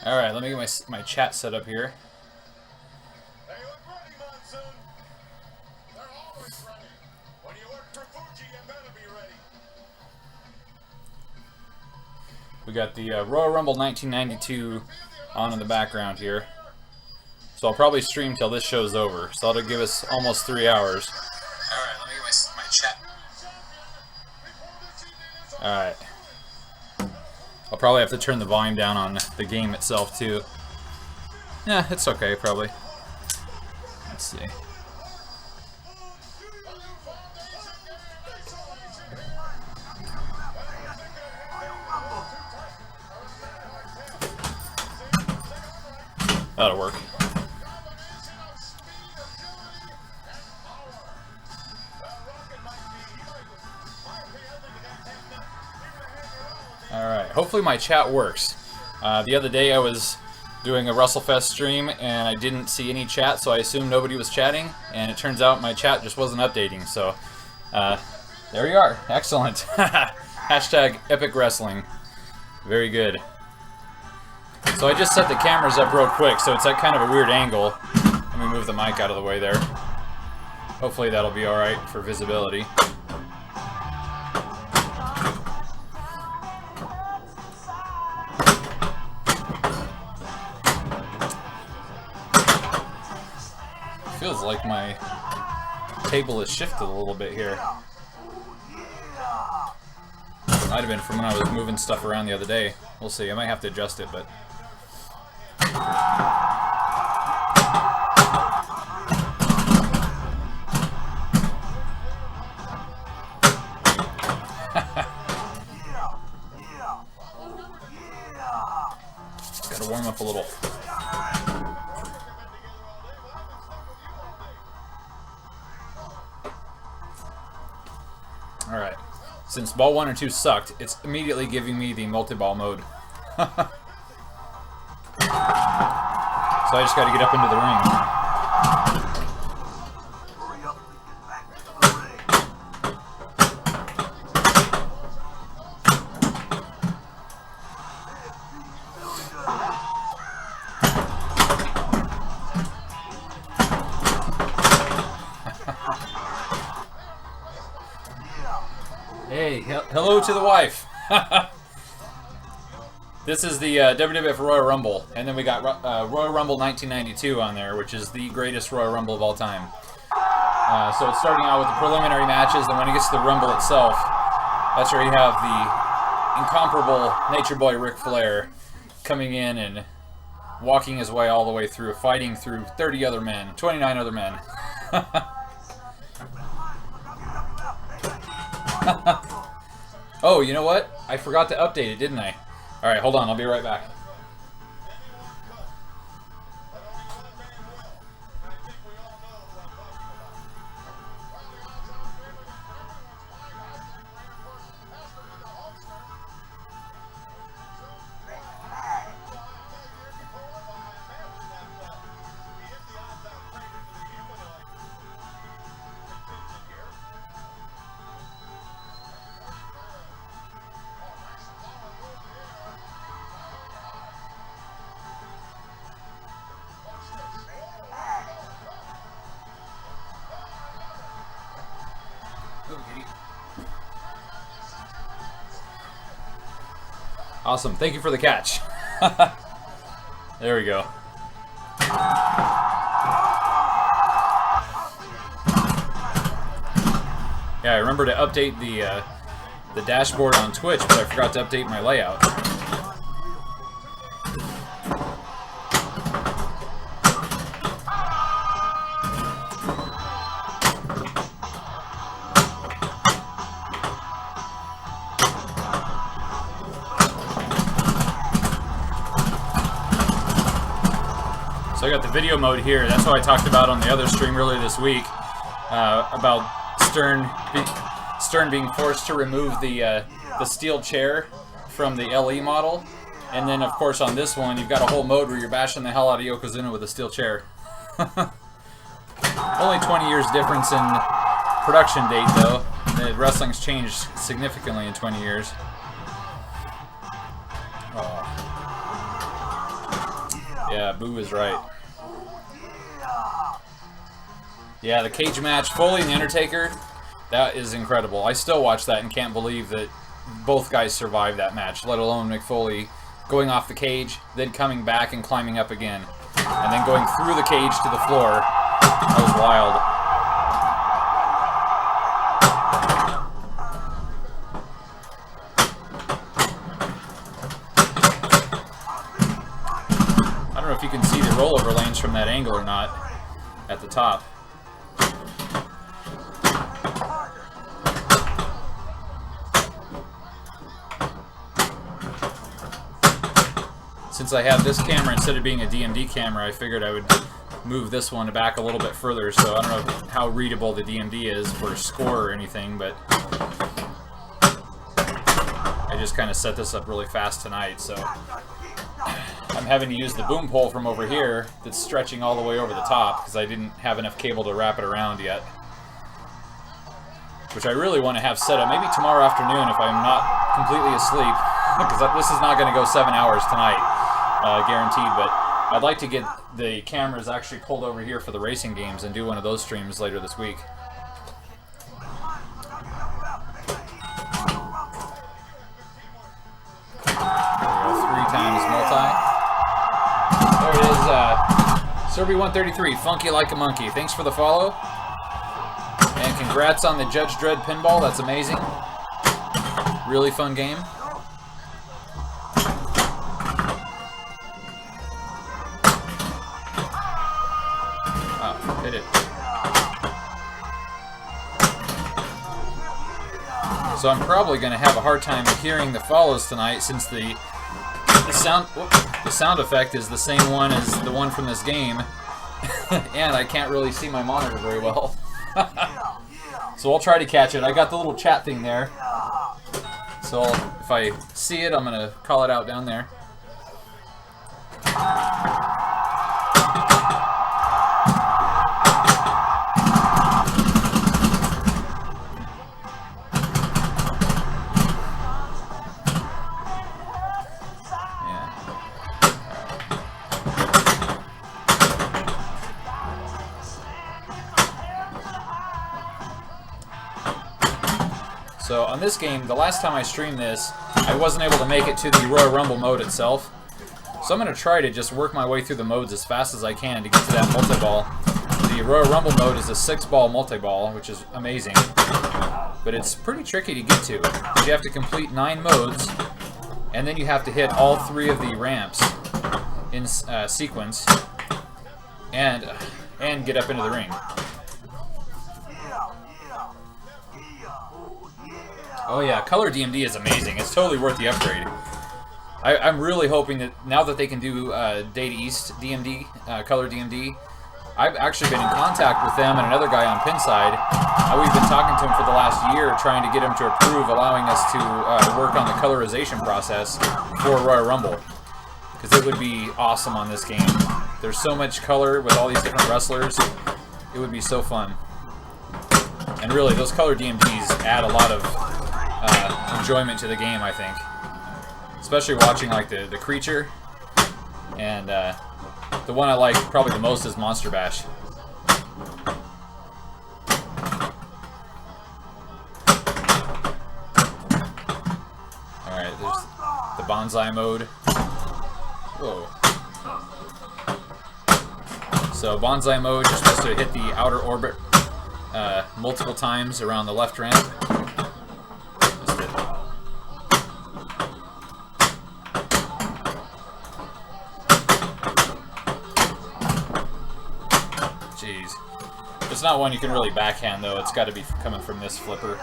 All right, let me get my chat set up here. They look ready, Monsoon. They're always ready. When you work for Fuji, you better be ready. We got the Royal Rumble 1992 on in the background here. So I'll probably stream till this show's over. So that'll give us almost 3 hours. Alright, let me get my chat. Alright. I'll probably have to turn the volume down on the game itself too. Yeah, it's okay probably. Let's see. That'll work. Alright, hopefully my chat works. The other day I was doing a WrestleFest stream and I didn't see any chat, so I assumed nobody was chatting, and it turns out my chat just wasn't updating, so there you are. Excellent. Hashtag epic wrestling. Very good. So I just set the cameras up real quick, so it's at kind of a weird angle. Let me move the mic out of the way there. Hopefully that'll be alright for visibility. Feels like my table has shifted a little bit here. Might have been from when I was moving stuff around the other day. We'll see. I might have to adjust it, but... Gotta warm up a little. Alright. Since ball 1 or 2 sucked, it's immediately giving me the multi-ball mode. So I just gotta get up into the ring. Hey, hello to the wife. This is the WWF Royal Rumble, and then we got Royal Rumble 1992 on there, which is the greatest Royal Rumble of all time. So it's starting out with the preliminary matches, and when it gets to the Rumble itself, that's where you have the incomparable Nature Boy Ric Flair coming in and walking his way all the way through, fighting through 30 other men, 29 other men. Oh, you know what? I forgot to update it, didn't I? Alright, hold on, I'll be right back. Awesome. Thank you for the catch. There we go. Yeah, I remember to update the dashboard on Twitch, but I forgot to update my layout. So I got the video mode here. That's what I talked about on the other stream earlier this week, about Stern being forced to remove the steel chair from the LE model. And then, of course, on this one, you've got a whole mode where you're bashing the hell out of Yokozuna with a steel chair. Only 20 years difference in production date, though. The wrestling's changed significantly in 20 years. Oh. Yeah, Boo is right. Yeah, the cage match, Foley and The Undertaker, that is incredible. I still watch that and can't believe that both guys survived that match, let alone Mick Foley going off the cage, then coming back and climbing up again, and then going through the cage to the floor. That was wild. I don't know if you can see the rollover lanes from that angle or not at the top. Since I have this camera instead of being a DMD camera, I figured I would move this one back a little bit further, so I don't know how readable the DMD is for score or anything, but I just kind of set this up really fast tonight, so I'm having to use the boom pole from over here that's stretching all the way over the top because I didn't have enough cable to wrap it around yet, which I really want to have set up maybe tomorrow afternoon if I'm not completely asleep, because this is not going to go 7 hours tonight. Guaranteed, but I'd like to get the cameras actually pulled over here for the racing games and do one of those streams later this week. There we go, 3 times multi. There it is, Serby133, Funky Like a Monkey. Thanks for the follow. And congrats on the Judge Dredd pinball, that's amazing. Really fun game. Hit it. So I'm probably going to have a hard time hearing the follows tonight since the sound effect is the same one as the one from this game, and I can't really see my monitor very well. So I'll try to catch it. I got the little chat thing there, so if I see it, I'm going to call it out down there. So on this game, the last time I streamed this, I wasn't able to make it to the Royal Rumble mode itself. So I'm going to try to just work my way through the modes as fast as I can to get to that multi-ball. The Royal Rumble mode is a 6-ball multi-ball, which is amazing. But it's pretty tricky to get to. You have to complete 9 modes, and then you have to hit all 3 of the ramps in sequence, and get up into the ring. Oh yeah, Color DMD is amazing. It's totally worth the upgrade. I'm really hoping that now that they can do Data East DMD, Color DMD, I've actually been in contact with them and another guy on Pinside. We've been talking to him for the last year, trying to get him to approve, allowing us to work on the colorization process for Royal Rumble. Because it would be awesome on this game. There's so much color with all these different wrestlers. It would be so fun. And really, those Color DMDs add a lot of enjoyment to the game, I think. Especially watching like the Creature, and the one I like probably the most is Monster Bash. Alright, there's the Bonsai mode. Whoa. So Bonsai mode, you're supposed to hit the outer orbit multiple times around the left ramp. Jeez. It's not one you can really backhand, though. It's got to be coming from this flipper.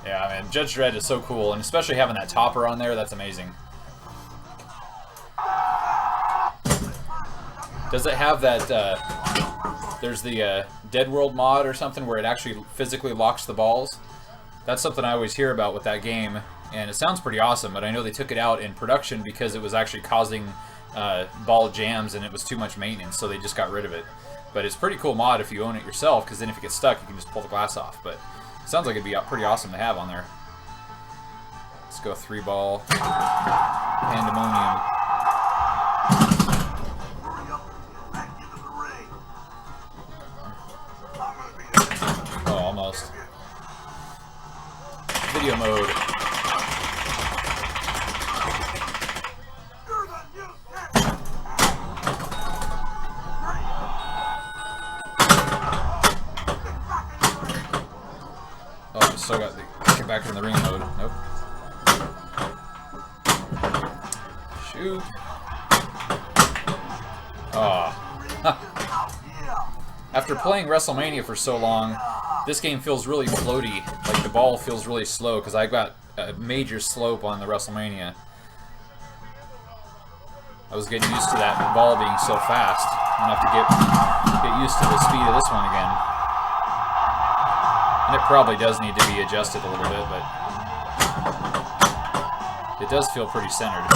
Yeah, man, Judge Dredd is so cool, and especially having that topper on there, that's amazing. Does it have that, there's the Dead World mod or something where it actually physically locks the balls? That's something I always hear about with that game, and it sounds pretty awesome, but I know they took it out in production because it was actually causing ball jams and it was too much maintenance, so they just got rid of it. But it's a pretty cool mod if you own it yourself, because then if it gets stuck, you can just pull the glass off. But it sounds like it'd be pretty awesome to have on there. Let's go 3-ball Pandemonium. video mode. Oh, I still got the get back in the ring mode. Nope. Shoot. Oh. After playing WrestleMania for so long, this game feels really floaty. Like the ball feels really slow because I got a major slope on the WrestleMania. I was getting used to that ball being so fast. I'm gonna have to get used to the speed of this one again. And it probably does need to be adjusted a little bit, but it does feel pretty centered.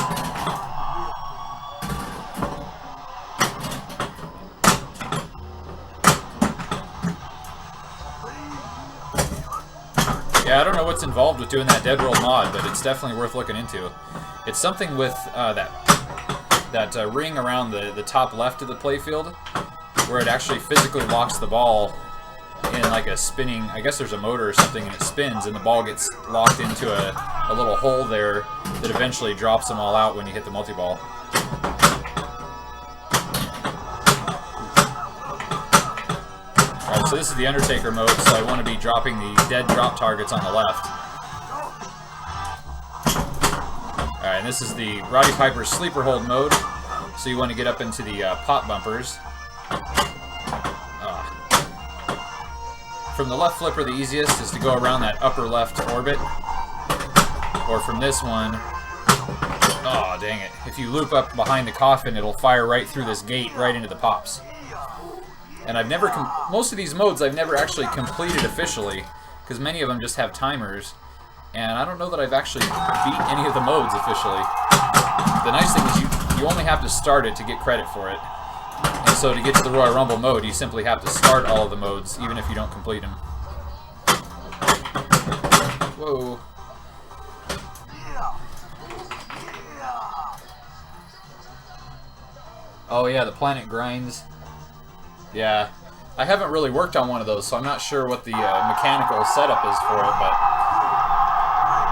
Yeah, I don't know what's involved with doing that dead roll mod, but it's definitely worth looking into. It's something with that ring around the top left of the playfield, where it actually physically locks the ball in like a spinning, I guess there's a motor or something, and it spins, and the ball gets locked into a little hole there that eventually drops them all out when you hit the multi-ball. Alright, so this is the Undertaker mode, so I want to be dropping the dead drop targets on the left. Alright, and this is the Roddy Piper sleeper hold mode, so you want to get up into the pop bumpers. From the left flipper, the easiest is to go around that upper left orbit. Or from this one, oh dang it, if you loop up behind the coffin, it'll fire right through this gate right into the pops. And I've never, most of these modes I've never actually completed officially, because many of them just have timers, and I don't know that I've actually beat any of the modes officially. The nice thing is you only have to start it to get credit for it. And so to get to the Royal Rumble mode, you simply have to start all of the modes, even if you don't complete them. Whoa. Oh yeah, the Planet Grinds. Yeah, I haven't really worked on one of those, so I'm not sure what the mechanical setup is for it, but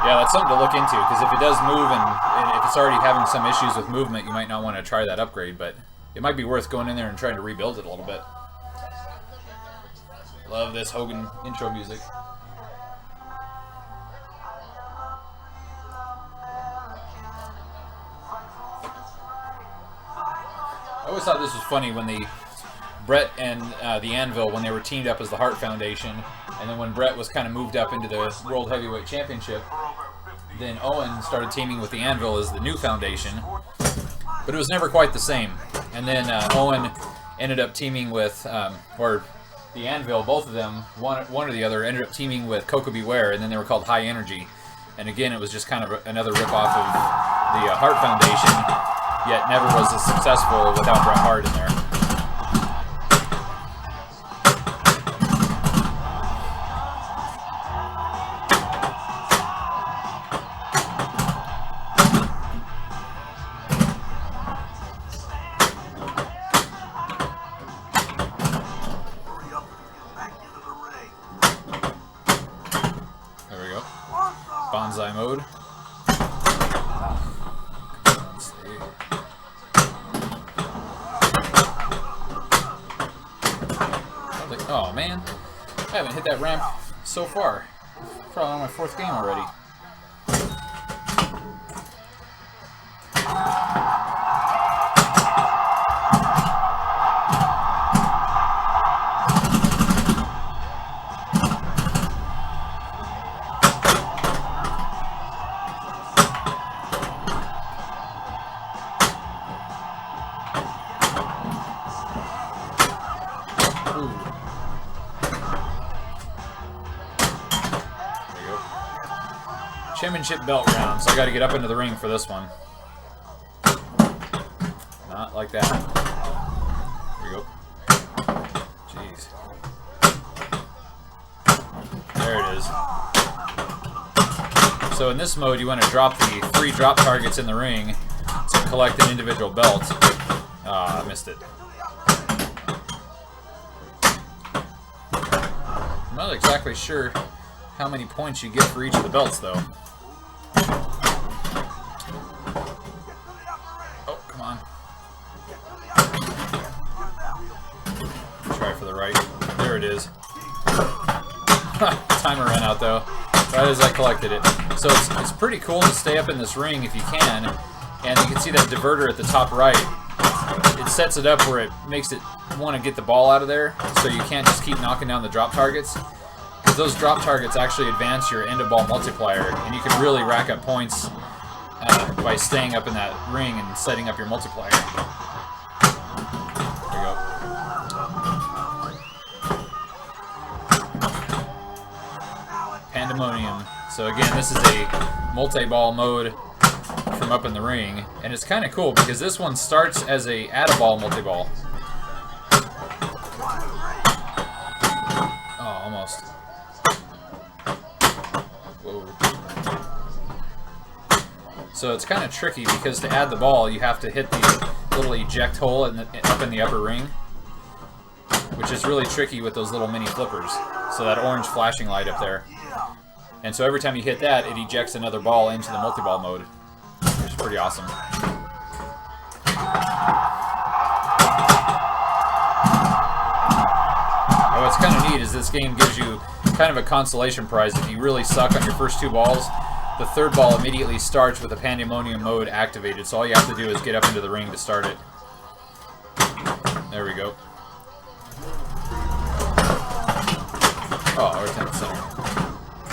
yeah, that's something to look into, because if it does move and if it's already having some issues with movement, you might not want to try that upgrade, but it might be worth going in there and trying to rebuild it a little bit. Love this Hogan intro music. I always thought this was funny when Brett and the Anvil, when they were teamed up as the Hart Foundation, and then when Brett was kind of moved up into the World Heavyweight Championship, then Owen started teaming with the Anvil as the new foundation, but it was never quite the same. And then Owen ended up teaming with, or the Anvil, both of them, one or the other, ended up teaming with Coco Beware, and then they were called High Energy. And again, it was just kind of another ripoff of the Hart Foundation, yet never was as successful without Bret Hart in there. Bonsai mode. Let's see. Oh man, I haven't hit that ramp so far. Probably on my 4th game already. Championship belt round, so I gotta get up into the ring for this one. Not like that. There we go. Jeez. There it is. So in this mode, you want to drop the 3 drop targets in the ring to collect an individual belt. Ah, I missed it. I'm not exactly sure how many points you get for each of the belts, though. Oh, come on. Try for the right. There it is. Timer ran out, though. Right as I collected it. So it's pretty cool to stay up in this ring if you can. And you can see that diverter at the top right. It sets it up where it makes it want to get the ball out of there, so you can't just keep knocking down the drop targets. Because those drop targets actually advance your end-of-ball multiplier, and you can really rack up points by staying up in that ring and setting up your multiplier. There you go. Pandemonium. So again, this is a multi-ball mode from up in the ring, and it's kind of cool because this one starts as a add-a-ball multi-ball. Oh, almost. Whoa. So it's kind of tricky because to add the ball, you have to hit the little eject hole up in the upper ring, which is really tricky with those little mini flippers. So that orange flashing light up there. And so every time you hit that, it ejects another ball into the multi-ball mode, which is pretty awesome. And what's kind of neat is this game gives you kind of a consolation prize. If you really suck on your first two balls, the third ball immediately starts with the Pandemonium mode activated. So all you have to do is get up into the ring to start it. There we go. Oh, right down the center.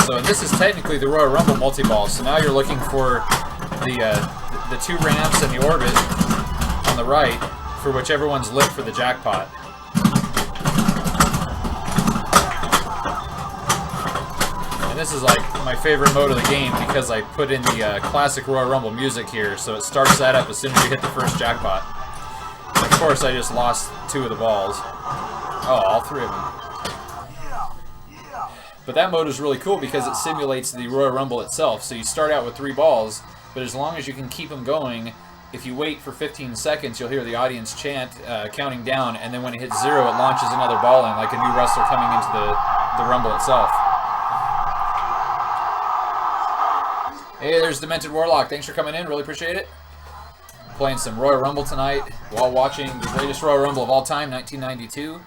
So this is technically the Royal Rumble multi-ball. So now you're looking for the two ramps and the orbit on the right for whichever one's lit for the jackpot. And this is like my favorite mode of the game because I put in the classic Royal Rumble music here, so it starts that up as soon as you hit the first jackpot. And of course, I just lost two of the balls. Oh, all three of them. But that mode is really cool because it simulates the Royal Rumble itself. So you start out with 3 balls, but as long as you can keep them going, if you wait for 15 seconds, you'll hear the audience chant, counting down, and then when it hits 0, it launches another ball in, like a new wrestler coming into the Rumble itself. Hey, there's Demented Warlock. Thanks for coming in. Really appreciate it. Playing some Royal Rumble tonight while watching the greatest Royal Rumble of all time, 1992.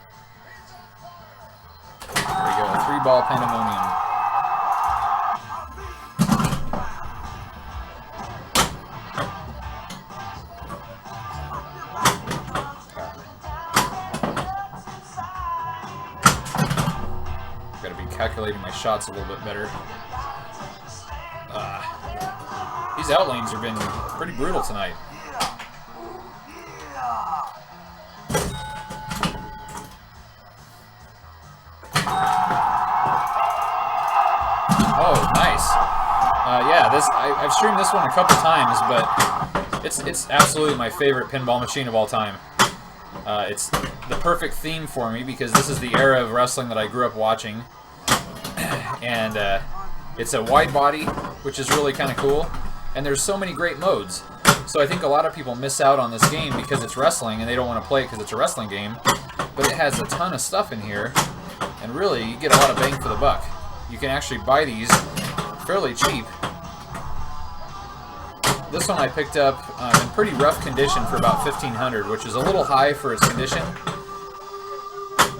There we go, a 3-ball Pandemonium. Gotta be calculating my shots a little bit better. These outlanes have been pretty brutal tonight. Oh, nice. Yeah, I've streamed this one a couple times, but it's absolutely my favorite pinball machine of all time. It's the perfect theme for me because this is the era of wrestling that I grew up watching. And it's a wide body, which is really kind of cool. And there's so many great modes. So I think a lot of people miss out on this game because it's wrestling and they don't want to play it because it's a wrestling game. But it has a ton of stuff in here. And really, you get a lot of bang for the buck. You can actually buy these fairly cheap. This one I picked up in pretty rough condition for about $1,500, which is a little high for its condition.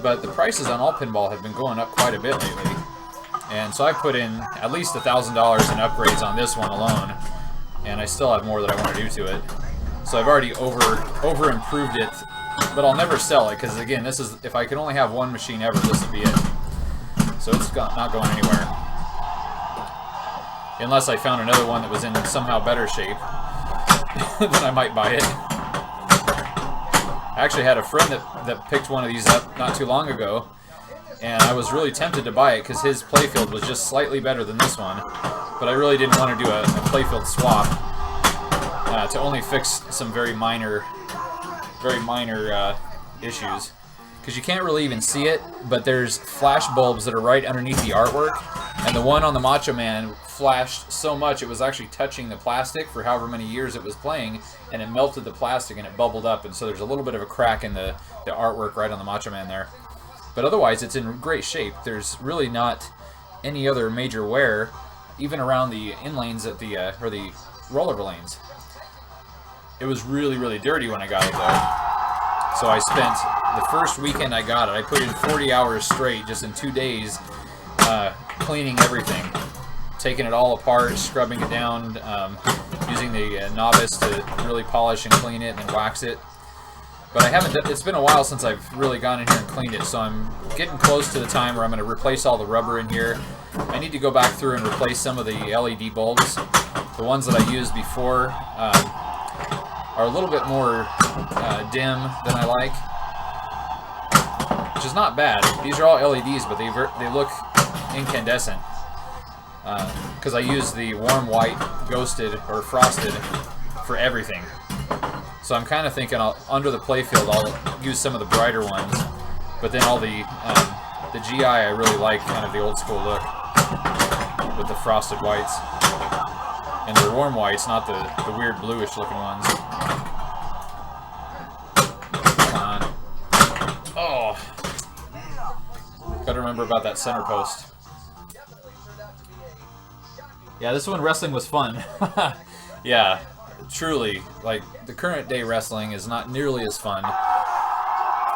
But the prices on all pinball have been going up quite a bit lately. And so I put in at least $1,000 in upgrades on this one alone. And I still have more that I want to do to it. So I've already over improved it. But I'll never sell it because, again, this is, if I could only have one machine ever, this would be it. So it's not going anywhere. Unless I found another one that was in somehow better shape, then I might buy it. I actually had a friend that picked one of these up not too long ago, and I was really tempted to buy it because his playfield was just slightly better than this one. But I really didn't want to do a playfield swap to only fix some very minor issues. Because you can't really even see it, but there's flash bulbs that are right underneath the artwork, and the one on the Macho Man flashed so much it was actually touching the plastic for however many years it was playing, and it melted the plastic and it bubbled up, and so there's a little bit of a crack in the artwork right on the Macho Man there. But otherwise, it's in great shape. There's really not any other major wear, even around the in lanes at the or the rollover lanes. It was really, really dirty when I got it though. So I spent the first weekend I got it, I put in 40 hours straight just in 2 days cleaning everything. Taking it all apart, scrubbing it down, using the novice to really polish and clean it and then wax it. But I haven't, it's been a while since I've really gone in here and cleaned it, so I'm getting close to the time where I'm going to replace all the rubber in here. I need to go back through and replace some of the LED bulbs. The ones that I used before are a little bit more dim than I like, which is not bad. These are all LEDs, but they look incandescent because I use the warm white, ghosted, or frosted for everything. So I'm kind of thinking under the playfield I'll use some of the brighter ones, but then all the GI I really like, kind of the old school look with the frosted whites. And the warm whites, not the weird bluish looking ones. Come on. Oh. Gotta remember about that center post. Yeah, this one wrestling was fun. Yeah, truly. Like, the current day wrestling is not nearly as fun.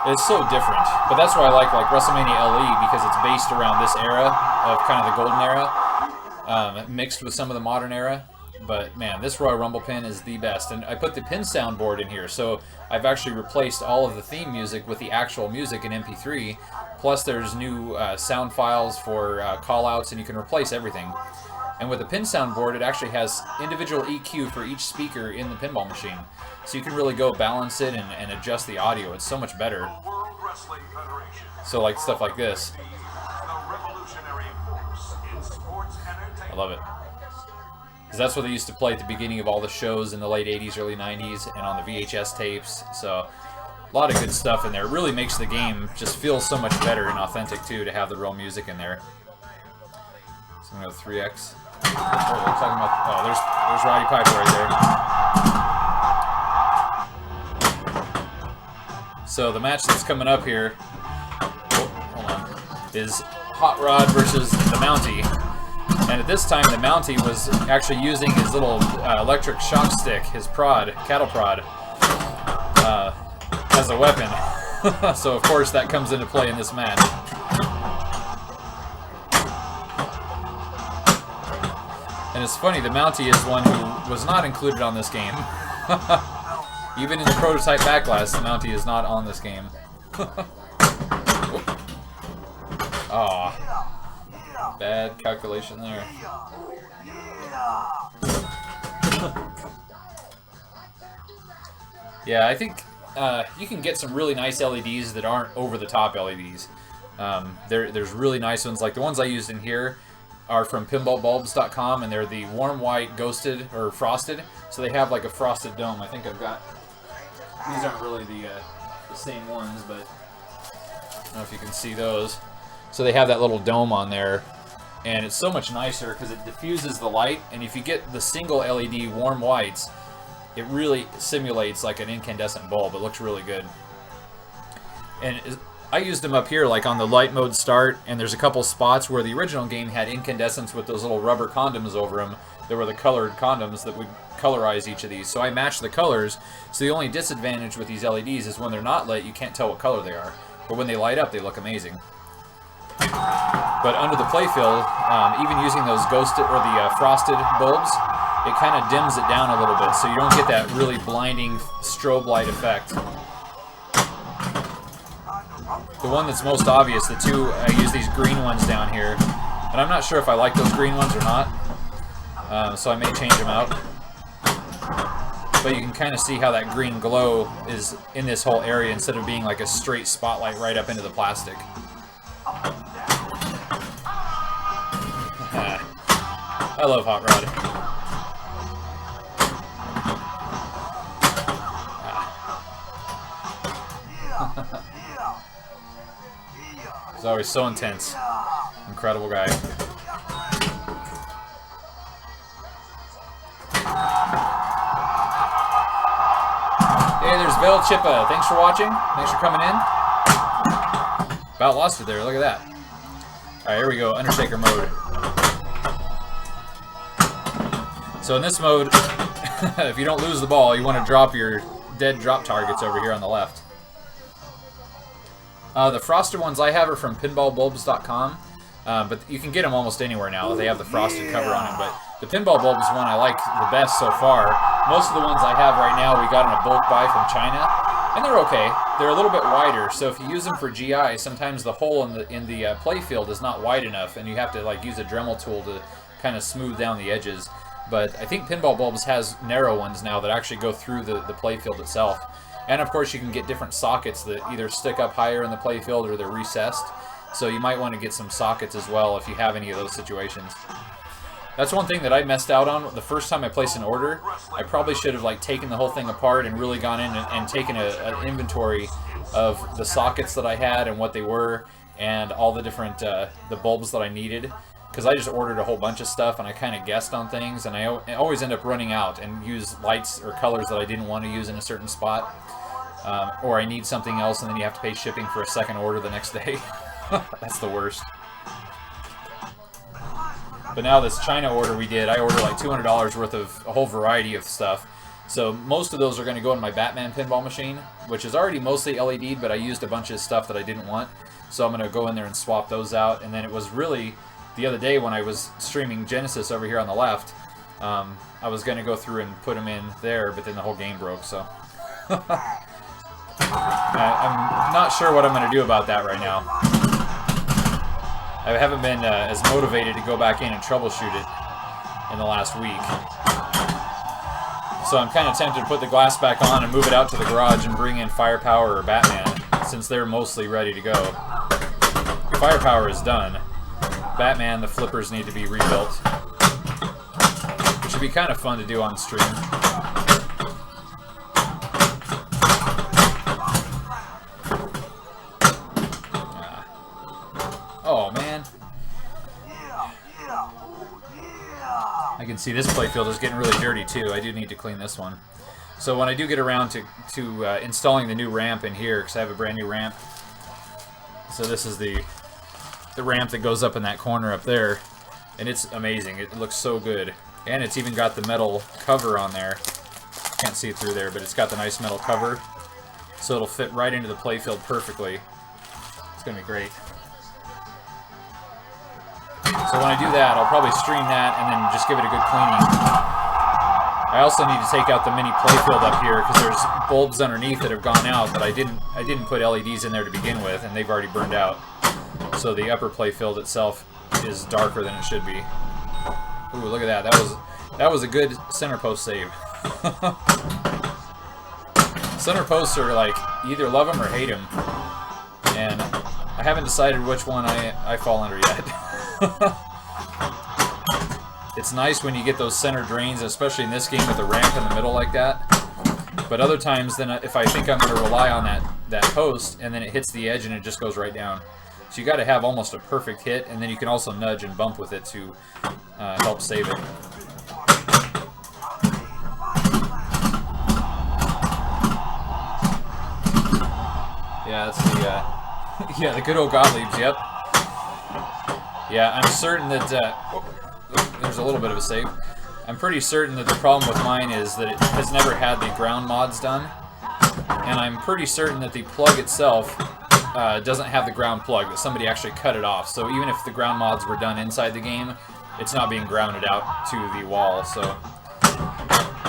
It's so different. But that's why I like WrestleMania LE, because it's based around this era of kind of the golden era, mixed with some of the modern era. But man, this Royal Rumble pin is the best. And I put the pin soundboard in here, so I've actually replaced all of the theme music with the actual music in MP3. Plus there's new sound files for call-outs, and you can replace everything. And with the pin soundboard, it actually has individual EQ for each speaker in the pinball machine. So you can really go balance it and adjust the audio. It's so much better. So like stuff like this. I love it. Because that's what they used to play at the beginning of all the shows in the late 80s, early 90s, and on the VHS tapes. So a lot of good stuff in there. It really makes the game just feel so much better and authentic, too, to have the real music in there. So I'm going to go 3X. Oh, we're talking about, oh, there's Roddy Piper right there. So the match that's coming up here, hold on, is Hot Rod versus the Mountie. And at this time, the Mountie was actually using his little electric shock stick, his prod, cattle prod, as a weapon. So of course that comes into play in this match. And it's funny, the Mountie is one who was not included on this game. Even in the prototype Backlash, the Mountie is not on this game. Aw. Bad calculation there. Yeah, I think you can get some really nice LEDs that aren't over-the-top LEDs. There's really nice ones, like the ones I used in here are from pinballbulbs.com, and they're the warm white ghosted or frosted, so they have like a frosted dome. I think I've got, these aren't really the same ones, but I don't know if you can see those. So they have that little dome on there, and it's so much nicer because it diffuses the light, and if you get the single LED warm whites, it really simulates like an incandescent bulb. It looks really good. And I used them up here like on the light mode start, and there's a couple spots where the original game had incandescents with those little rubber condoms over them. There were the colored condoms that would colorize each of these. So I matched the colors, so the only disadvantage with these LEDs is when they're not lit, you can't tell what color they are. But when they light up, they look amazing. But under the playfield, even using those ghosted or the frosted bulbs, it kind of dims it down a little bit, so you don't get that really blinding strobe light effect. The one that's most obvious, the two, I use these green ones down here, and I'm not sure if I like those green ones or not, so I may change them out. But you can kind of see how that green glow is in this whole area instead of being like a straight spotlight right up into the plastic. I love Hot Rod. He's always so intense. Incredible guy. Hey, there's Vel Chippa. Thanks for watching. Thanks for coming in. About lost it there. Look at that. Alright, here we go. Undertaker mode. So in this mode, if you don't lose the ball, you want to drop your dead drop targets over here on the left. The frosted ones I have are from pinballbulbs.com, but you can get them almost anywhere now. They have the frosted cover on them, but the pinball bulbs one I like the best so far. Most of the ones I have right now we got in a bulk buy from China, and they're okay. They're a little bit wider, so if you use them for GI, sometimes the hole in the play field is not wide enough, and you have to like use a Dremel tool to kind of smooth down the edges. But I think Pinball Bulbs has narrow ones now that actually go through the play field itself. And of course you can get different sockets that either stick up higher in the play field or they're recessed. So you might want to get some sockets as well if you have any of those situations. That's one thing that I messed out on. The first time I placed an order, I probably should have like taken the whole thing apart and really gone in and taken an inventory of the sockets that I had and what they were and all the different the bulbs that I needed. Because I just ordered a whole bunch of stuff and I kind of guessed on things, and I always end up running out and use lights or colors that I didn't want to use in a certain spot. Or I need something else and then you have to pay shipping for a second order the next day. That's the worst. But now this China order we did, I ordered like $200 worth of a whole variety of stuff. So most of those are going to go in my Batman pinball machine, which is already mostly LED'd, but I used a bunch of stuff that I didn't want. So I'm going to go in there and swap those out. And then it was really, the other day when I was streaming Genesis over here on the left, I was going to go through and put them in there, but then the whole game broke, so. I'm not sure what I'm going to do about that right now. I haven't been as motivated to go back in and troubleshoot it in the last week. So I'm kind of tempted to put the glass back on and move it out to the garage and bring in Firepower or Batman, since they're mostly ready to go. Firepower is done. Batman, the flippers need to be rebuilt. Which would be kind of fun to do on stream. Oh, man. I can see this playfield is getting really dirty, too. I do need to clean this one. So when I do get around to installing the new ramp in here, because I have a brand new ramp. So this is the ramp that goes up in that corner up there. And it's amazing. It looks so good. And it's even got the metal cover on there. Can't see it through there, but it's got the nice metal cover. So it'll fit right into the playfield perfectly. It's going to be great. So when I do that, I'll probably stream that and then just give it a good cleaning. I also need to take out the mini playfield up here because there's bulbs underneath that have gone out that I didn't put LEDs in there to begin with, and they've already burned out. So the upper playfield itself is darker than it should be. Ooh, look at that. That was a good center post save. Center posts are like, you either love them or hate them. And I haven't decided which one I fall under yet. It's nice when you get those center drains, especially in this game with the ramp in the middle like that. But other times, then if I think I'm going to rely on that post, and then it hits the edge and it just goes right down. So you got to have almost a perfect hit, and then you can also nudge and bump with it to help save it. Yeah, that's the yeah, the good old Gottliebs. Yep. Yeah, I'm certain that there's a little bit of a save. I'm pretty certain that the problem with mine is that it has never had the ground mods done, and I'm pretty certain that the plug itself doesn't have the ground plug, that somebody actually cut it off. So even if the ground mods were done inside the game, it's not being grounded out to the wall. So,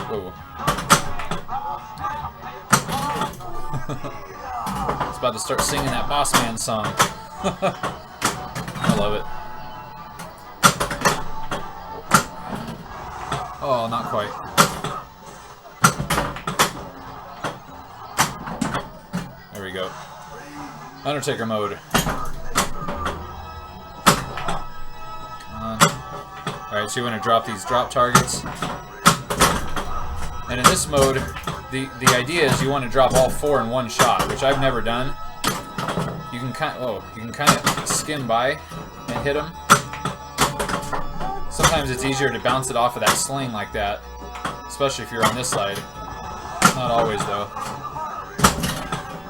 whoa. It's about to start singing that Boss Man song. I love it. Oh, not quite. There we go. Undertaker mode. Come on. Alright, so you want to drop these drop targets. And in this mode, the idea is you want to drop all 4 in one shot, which I've never done. You can kind of skim by and hit them. Sometimes it's easier to bounce it off of that sling like that, especially if you're on this side. Not always, though.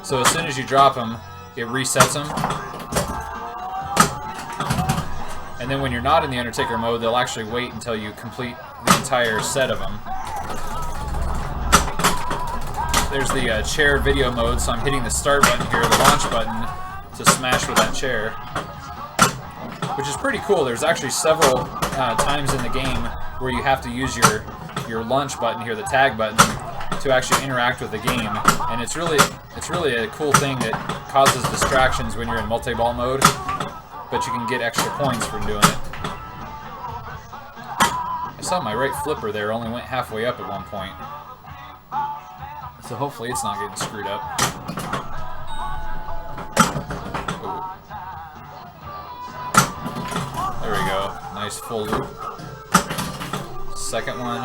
So as soon as you drop them, it resets them. And then when you're not in the Undertaker mode, they'll actually wait until you complete the entire set of them. There's the chair video mode, so I'm hitting the start button here, the launch button, to smash with that chair, which is pretty cool. There's actually several times in the game where you have to use your launch button here, the tag button, to actually interact with the game, and it's really a cool thing that causes distractions when you're in multi-ball mode, but you can get extra points from doing it. I saw my right flipper there only went halfway up at one point, so hopefully it's not getting screwed up. Ooh. There we go, nice full loop. Second one.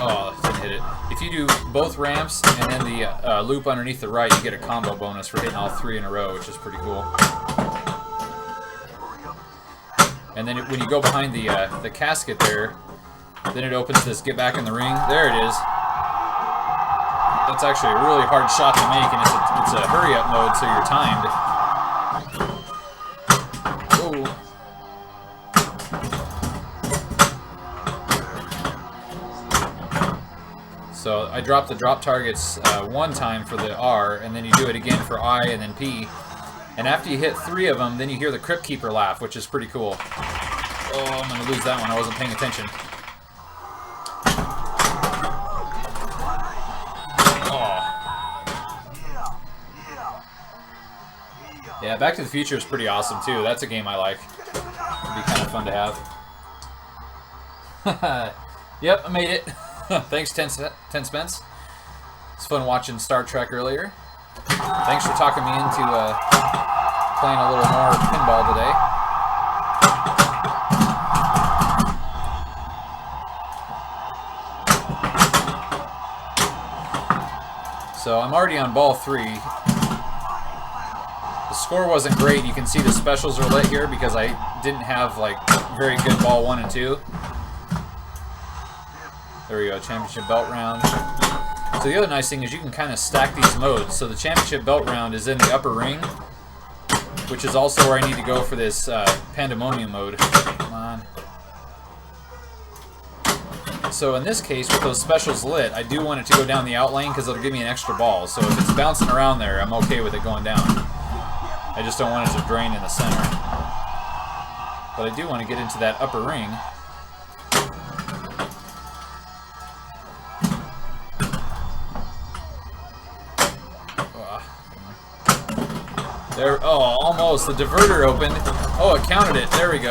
Oh, didn't hit it. If you do both ramps and then the loop underneath the right, you get a combo bonus for hitting all 3 in a row, which is pretty cool. And then when you go behind the casket there, then it opens this get back in the ring. There it is. That's actually a really hard shot to make, and it's a hurry up mode, so you're timed. Whoa. So I dropped the drop targets one time for the R, and then you do it again for I and then P. And after you hit 3 of them, then you hear the Crypt Keeper laugh, which is pretty cool. Oh, I'm going to lose that one. I wasn't paying attention. Oh. Yeah, Back to the Future is pretty awesome, too. That's a game I like. It'd be kind of fun to have. Yep, I made it. Thanks, 10 Spence. It's fun watching Star Trek earlier. Thanks for talking me into playing a little more pinball today. So I'm already on ball 3. The score wasn't great. You can see the specials are lit here because I didn't have like very good ball 1 and 2. There we go, championship belt round. So the other nice thing is you can kind of stack these modes. So the championship belt round is in the upper ring, which is also where I need to go for this pandemonium mode. Come on. So in this case, with those specials lit, I do want it to go down the out lane because it'll give me an extra ball. So if it's bouncing around there, I'm okay with it going down. I just don't want it to drain in the center. But I do want to get into that upper ring. There, oh, almost. The diverter opened. Oh, it counted it. There we go.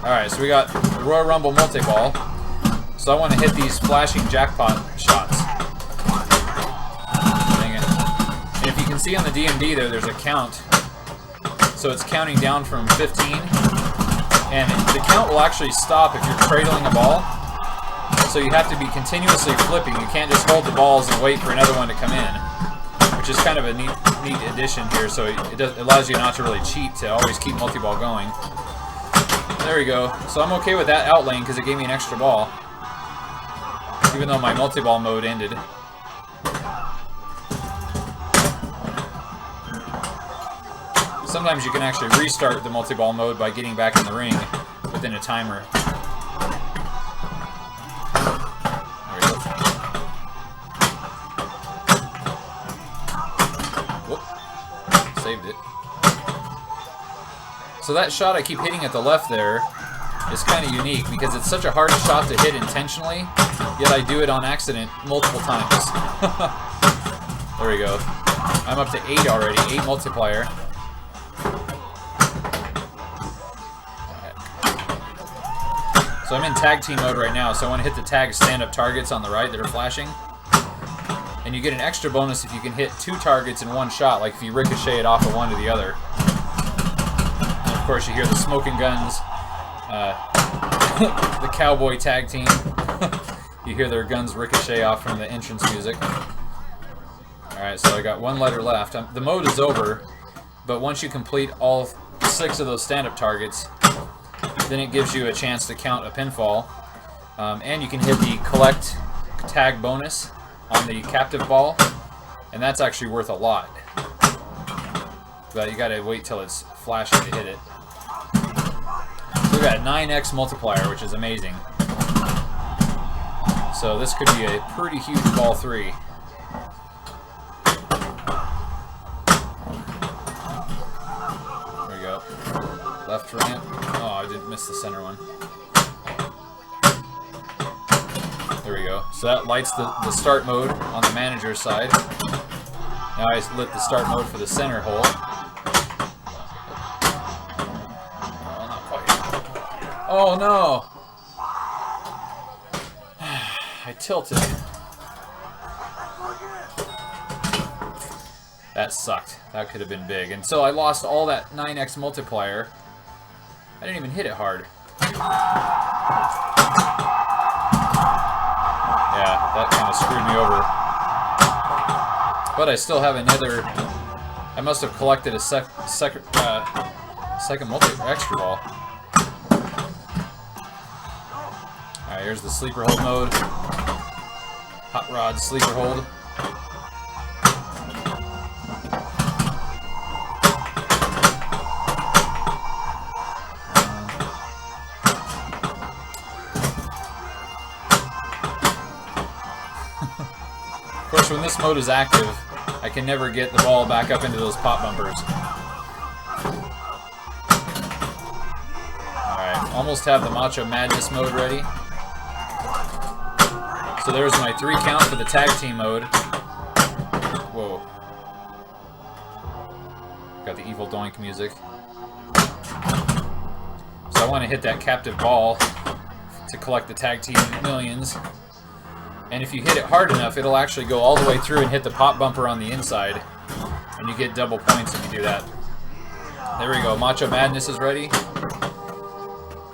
Alright, so we got the Royal Rumble multi-ball. So I want to hit these flashing jackpot shots. Dang it. And if you can see on the DMD there, there's a count. So it's counting down from 15. And the count will actually stop if you're cradling a ball. So you have to be continuously flipping. You can't just hold the balls and wait for another one to come in. Which is kind of a neat addition here, so it allows you not to really cheat, to always keep multi-ball going. There we go. So I'm okay with that out lane because it gave me an extra ball, even though my multi-ball mode ended. Sometimes you can actually restart the multi-ball mode by getting back in the ring within a timer. Saved it. So that shot I keep hitting at the left there is kind of unique because it's such a hard shot to hit intentionally, yet I do it on accident multiple times. There we go. I'm up to 8 already, 8 multiplier. So I'm in tag team mode right now, so I want to hit the tag stand-up targets on the right that are flashing. And you get an extra bonus if you can hit 2 targets in one shot, like if you ricochet it off of one to the other. And of course you hear the smoking guns, the cowboy tag team. You hear their guns ricochet off from the entrance music. Alright, so I got 1 letter left. The mode is over, but once you complete all 6 of those stand-up targets, then it gives you a chance to count a pinfall. And you can hit the collect tag bonus on the captive ball, and that's actually worth a lot. But you gotta wait till it's flashing to hit it. Look at that 9x multiplier, which is amazing. So this could be a pretty huge ball 3. There we go. Left ramp. Oh, I didn't miss the center one. There we go. So that lights the start mode on the manager's side. Now I lit the start mode for the center hole. Oh, not quite. Oh no! I tilted. That sucked. That could have been big. And so I lost all that 9x multiplier. I didn't even hit it hard. Yeah, that kind of screwed me over. But I still have another. I must have collected a second extra ball. Alright, here's the sleeper hold mode. Hot rod sleeper hold. Of course, when this mode is active, I can never get the ball back up into those pop bumpers. Alright, almost have the Macho Madness mode ready. So there's my 3 count for the tag team mode. Whoa. Got the evil doink music. So I want to hit that captive ball to collect the tag team millions. And if you hit it hard enough, it'll actually go all the way through and hit the pop bumper on the inside. And you get double points if you do that. There we go. Macho Madness is ready.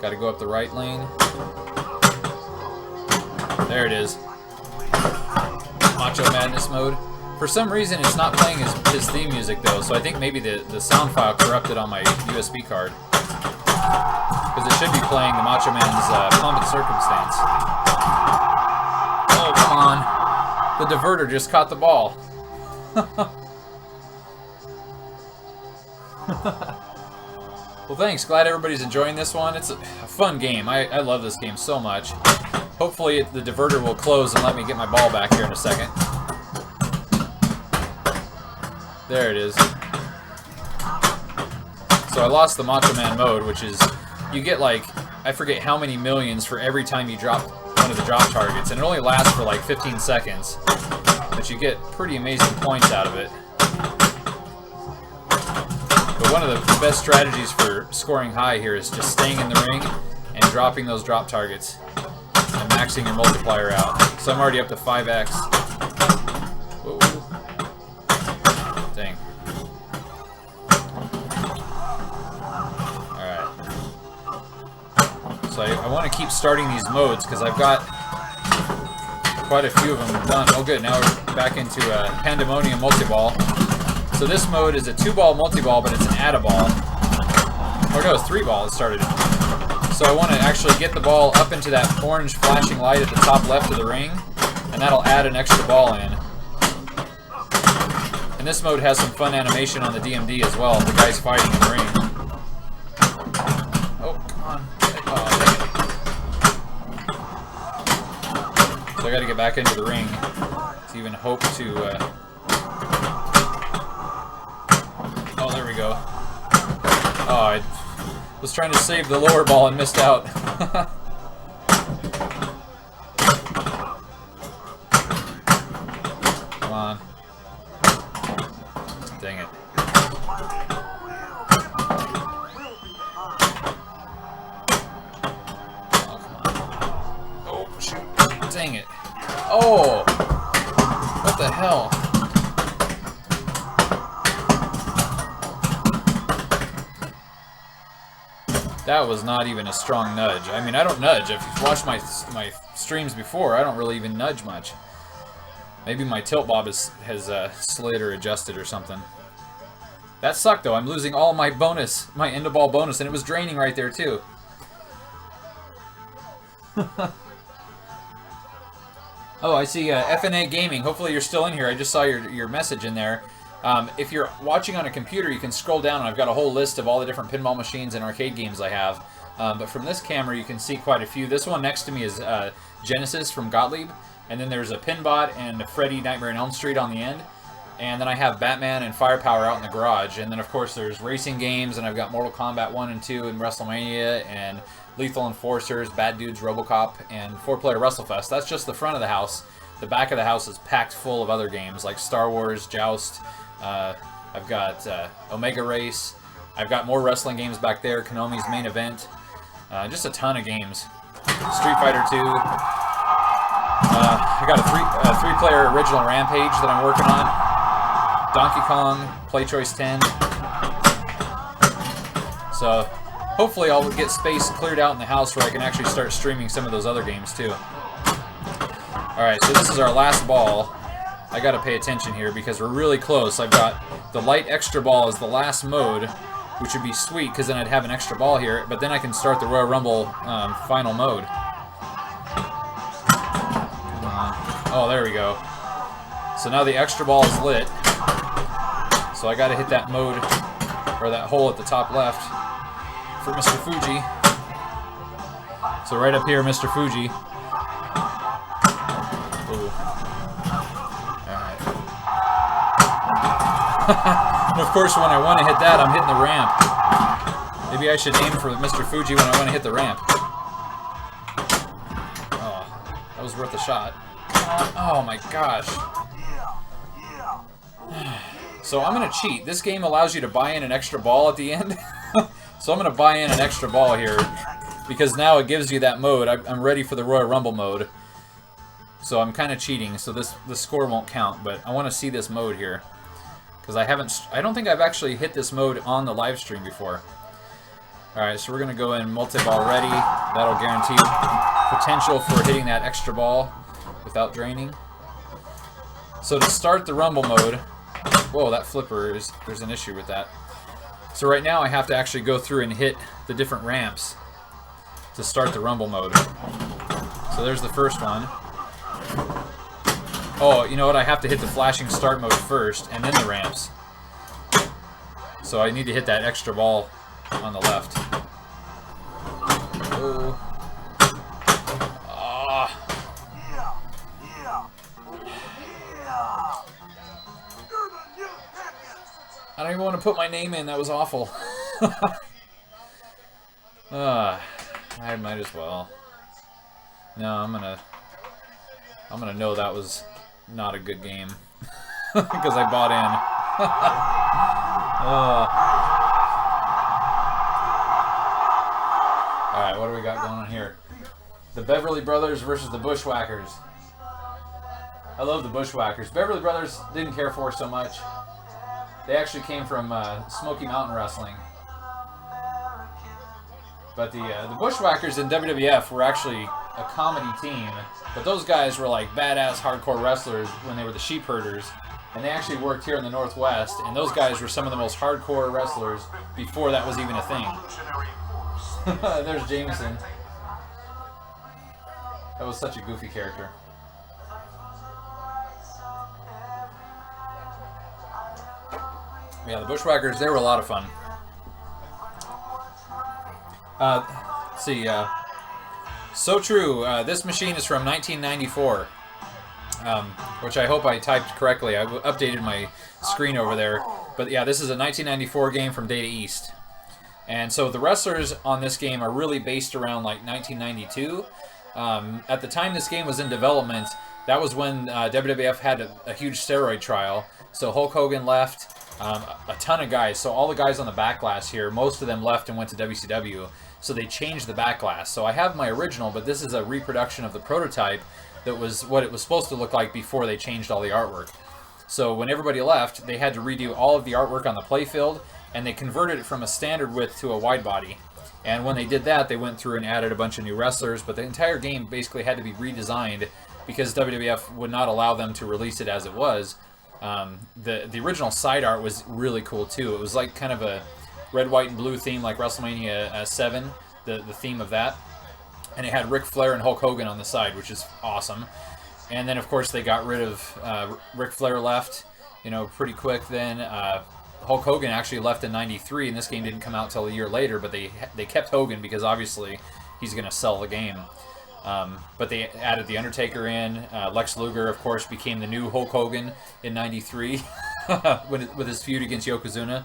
Got to go up the right lane. There it is. Macho Madness mode. For some reason, it's not playing his theme music, though, so I think maybe the sound file corrupted on my USB card. Because it should be playing the Macho Man's Pomp and Circumstance. Oh, come on. The diverter just caught the ball. Well, thanks. Glad everybody's enjoying this one. It's a fun game. I love this game so much. Hopefully the diverter will close and let me get my ball back here in a second. There it is. So I lost the Macho Man mode, which is, you get like, I forget how many millions for every time you drop one of the drop targets, and it only lasts for like 15 seconds. But you get pretty amazing points out of it. But one of the best strategies for scoring high here is just staying in the ring and dropping those drop targets. And maxing your multiplier out. So I'm already up to 5x. Whoa. Dang. Alright. So I want to keep starting these modes because I've got quite a few of them done. Oh good, now we're back into Pandemonium Multiball. So this mode is a 2-ball multi-ball, but it's an add-a-ball. Or no, it's 3-ball it started. So I want to actually get the ball up into that orange flashing light at the top left of the ring, and that'll add an extra ball in. And this mode has some fun animation on the DMD as well, the guys fighting in the ring. Oh, come on. Oh, dang it. So I gotta get back into the ring to even hope to... Oh, there we go. Oh, I was trying to save the lower ball and missed out. Come on. Dang it. Oh, come on. Oh, shoot. Dang it. Oh! What the hell? That was not even a strong nudge. I mean, I don't nudge. If you've watched my streams before, I don't really even nudge much. Maybe my tilt bob has slid or adjusted or something. That sucked, though. I'm losing all my bonus, my end-of-ball bonus, and it was draining right there, too. Oh, I see FNA Gaming. Hopefully you're still in here. I just saw your message in there. If you're watching on a computer, you can scroll down, and I've got a whole list of all the different pinball machines and arcade games I have. But from this camera, you can see quite a few. This one next to me is Genesis from Gottlieb, and then there's a Pinbot and Freddy Nightmare on Elm Street on the end. And then I have Batman and Firepower out in the garage. And then, of course, there's racing games, and I've got Mortal Kombat 1 and 2 and WrestleMania and Lethal Enforcers, Bad Dudes, RoboCop, and 4-player WrestleFest. That's just the front of the house. The back of the house is packed full of other games like Star Wars, Joust. I've got Omega Race. I've got more wrestling games back there. Konami's Main Event. Just a ton of games. Street Fighter 2. I got a three-player original Rampage that I'm working on. Donkey Kong, Play Choice 10. So hopefully I'll get space cleared out in the house where I can actually start streaming some of those other games too. Alright, so this is our last ball. I gotta pay attention here because we're really close. I've got the light extra ball as the last mode, which would be sweet because then I'd have an extra ball here, but then I can start the Royal Rumble final mode. Oh, there we go. So now the extra ball is lit. So I gotta hit that mode, or that hole at the top left for Mr. Fuji. So right up here, Mr. Fuji. Ooh. Alright. And of course, when I want to hit that, I'm hitting the ramp. Maybe I should aim for Mr. Fuji when I want to hit the ramp. Oh, that was worth a shot. Oh my gosh. So I'm going to cheat. This game allows you to buy in an extra ball at the end. So I'm going to buy in an extra ball here because now it gives you that mode. I'm ready for the Royal Rumble mode. So I'm kind of cheating, so the score won't count, but I want to see this mode here because I don't think I've actually hit this mode on the live stream before. Alright, so we're going to go in multi-ball ready. That'll guarantee potential for hitting that extra ball without draining. So to start the Rumble mode, whoa, that flipper there's an issue with that. So right now I have to actually go through and hit the different ramps to start the Rumble mode. So there's the first one. Oh, you know what? I have to hit the flashing start mode first and then the ramps. So I need to hit that extra ball on the left. Oh. I don't even want to put my name in. That was awful. I might as well. No, I'm gonna know that was not a good game because I bought in. All right, what do we got going on here? The Beverly Brothers versus the Bushwhackers. I love the Bushwhackers. Beverly Brothers didn't care for so much. They actually came from Smoky Mountain Wrestling. But the Bushwhackers in WWF were actually a comedy team. But those guys were like badass hardcore wrestlers when they were the sheep herders. And they actually worked here in the Northwest. And those guys were some of the most hardcore wrestlers before that was even a thing. There's Jameson. That was such a goofy character. Yeah, the Bushwhackers, they were a lot of fun. Let's see. So true. This machine is from 1994, which I hope I typed correctly. I updated my screen over there. But yeah, this is a 1994 game from Data East. And so the wrestlers on this game are really based around like 1992. At the time this game was in development, that was when WWF had a huge steroid trial. So Hulk Hogan left. A ton of guys. So all the guys on the back glass here, most of them left and went to WCW. So they changed the back glass. So I have my original, but this is a reproduction of the prototype that was what it was supposed to look like before they changed all the artwork. So when everybody left, they had to redo all of the artwork on the playfield, and they converted it from a standard width to a wide body. And when they did that, they went through and added a bunch of new wrestlers, but the entire game basically had to be redesigned because WWF would not allow them to release it as it was. The original side art was really cool too. It was like kind of a red, white, and blue theme like WrestleMania 7, the theme of that. And it had Ric Flair and Hulk Hogan on the side, which is awesome. And then of course they got rid of Ric Flair left, you know, pretty quick. Then Hulk Hogan actually left in '93, and this game didn't come out until a year later. But they kept Hogan because obviously he's going to sell the game. But they added The Undertaker in. Lex Luger, of course, became the new Hulk Hogan in '93 with his feud against Yokozuna.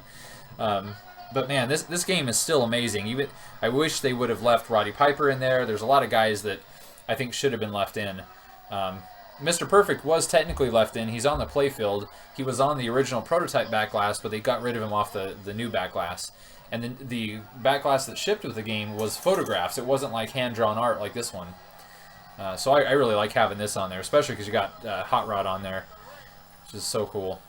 But man, this game is still amazing. Even I wish they would have left Roddy Piper in there. There's a lot of guys that I think should have been left in. Mr. Perfect was technically left in. He's on the playfield. He was on the original prototype backglass, but they got rid of him off the new backglass. And then the backglass that shipped with the game was photographs. It wasn't like hand-drawn art like this one. So I really like having this on there, especially because you got Hot Rod on there, which is so cool.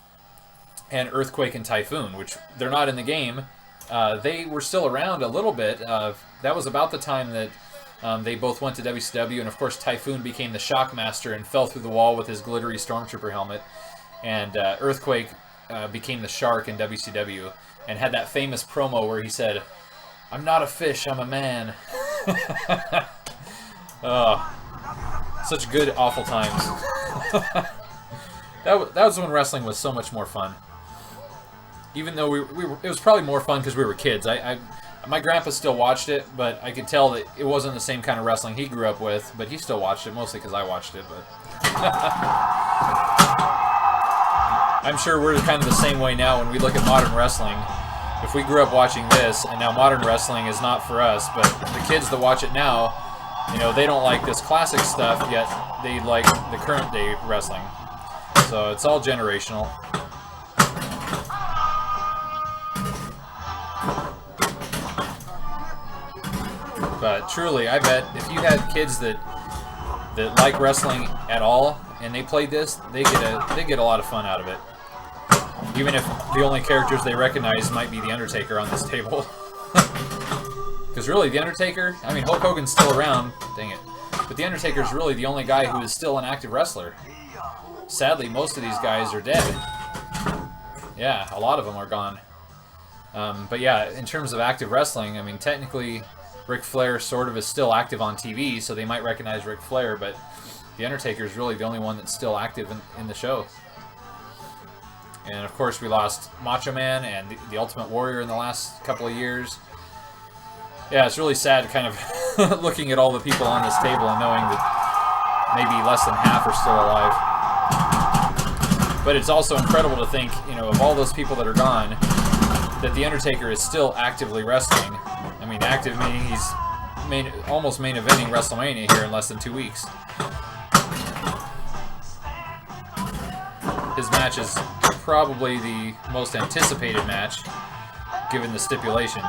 And Earthquake and Typhoon, which they're not in the game. They were still around a little bit. That was about the time that they both went to WCW, and of course Typhoon became the Shockmaster and fell through the wall with his glittery Stormtrooper helmet. And Earthquake became the Shark in WCW, and had that famous promo where he said, "I'm not a fish, I'm a man." Such good, awful times. That was when wrestling was so much more fun. Even though it was probably more fun because we were kids. My grandpa still watched it, but I could tell that it wasn't the same kind of wrestling he grew up with. But he still watched it, mostly because I watched it. But I'm sure we're kind of the same way now when we look at modern wrestling. If we grew up watching this, and now modern wrestling is not for us, but the kids that watch it now, you know, they don't like this classic stuff, yet they like the current day wrestling. So it's all generational. But truly, I bet if you had kids that like wrestling at all and they played this, they get a lot of fun out of it. Even if the only characters they recognize might be The Undertaker on this table. Because really, The Undertaker, I mean, Hulk Hogan's still around, dang it. But The Undertaker's really the only guy who is still an active wrestler. Sadly, most of these guys are dead. Yeah, a lot of them are gone. But yeah, in terms of active wrestling, I mean, technically, Ric Flair sort of is still active on TV, so they might recognize Ric Flair, but The Undertaker is really the only one that's still active in the show. And of course, we lost Macho Man and the Ultimate Warrior in the last couple of years. Yeah, it's really sad kind of looking at all the people on this table and knowing that maybe less than half are still alive. But it's also incredible to think, you know, of all those people that are gone, that The Undertaker is still actively wrestling. I mean, active meaning he's almost main eventing WrestleMania here in less than 2 weeks. His match is probably the most anticipated match, given the stipulations.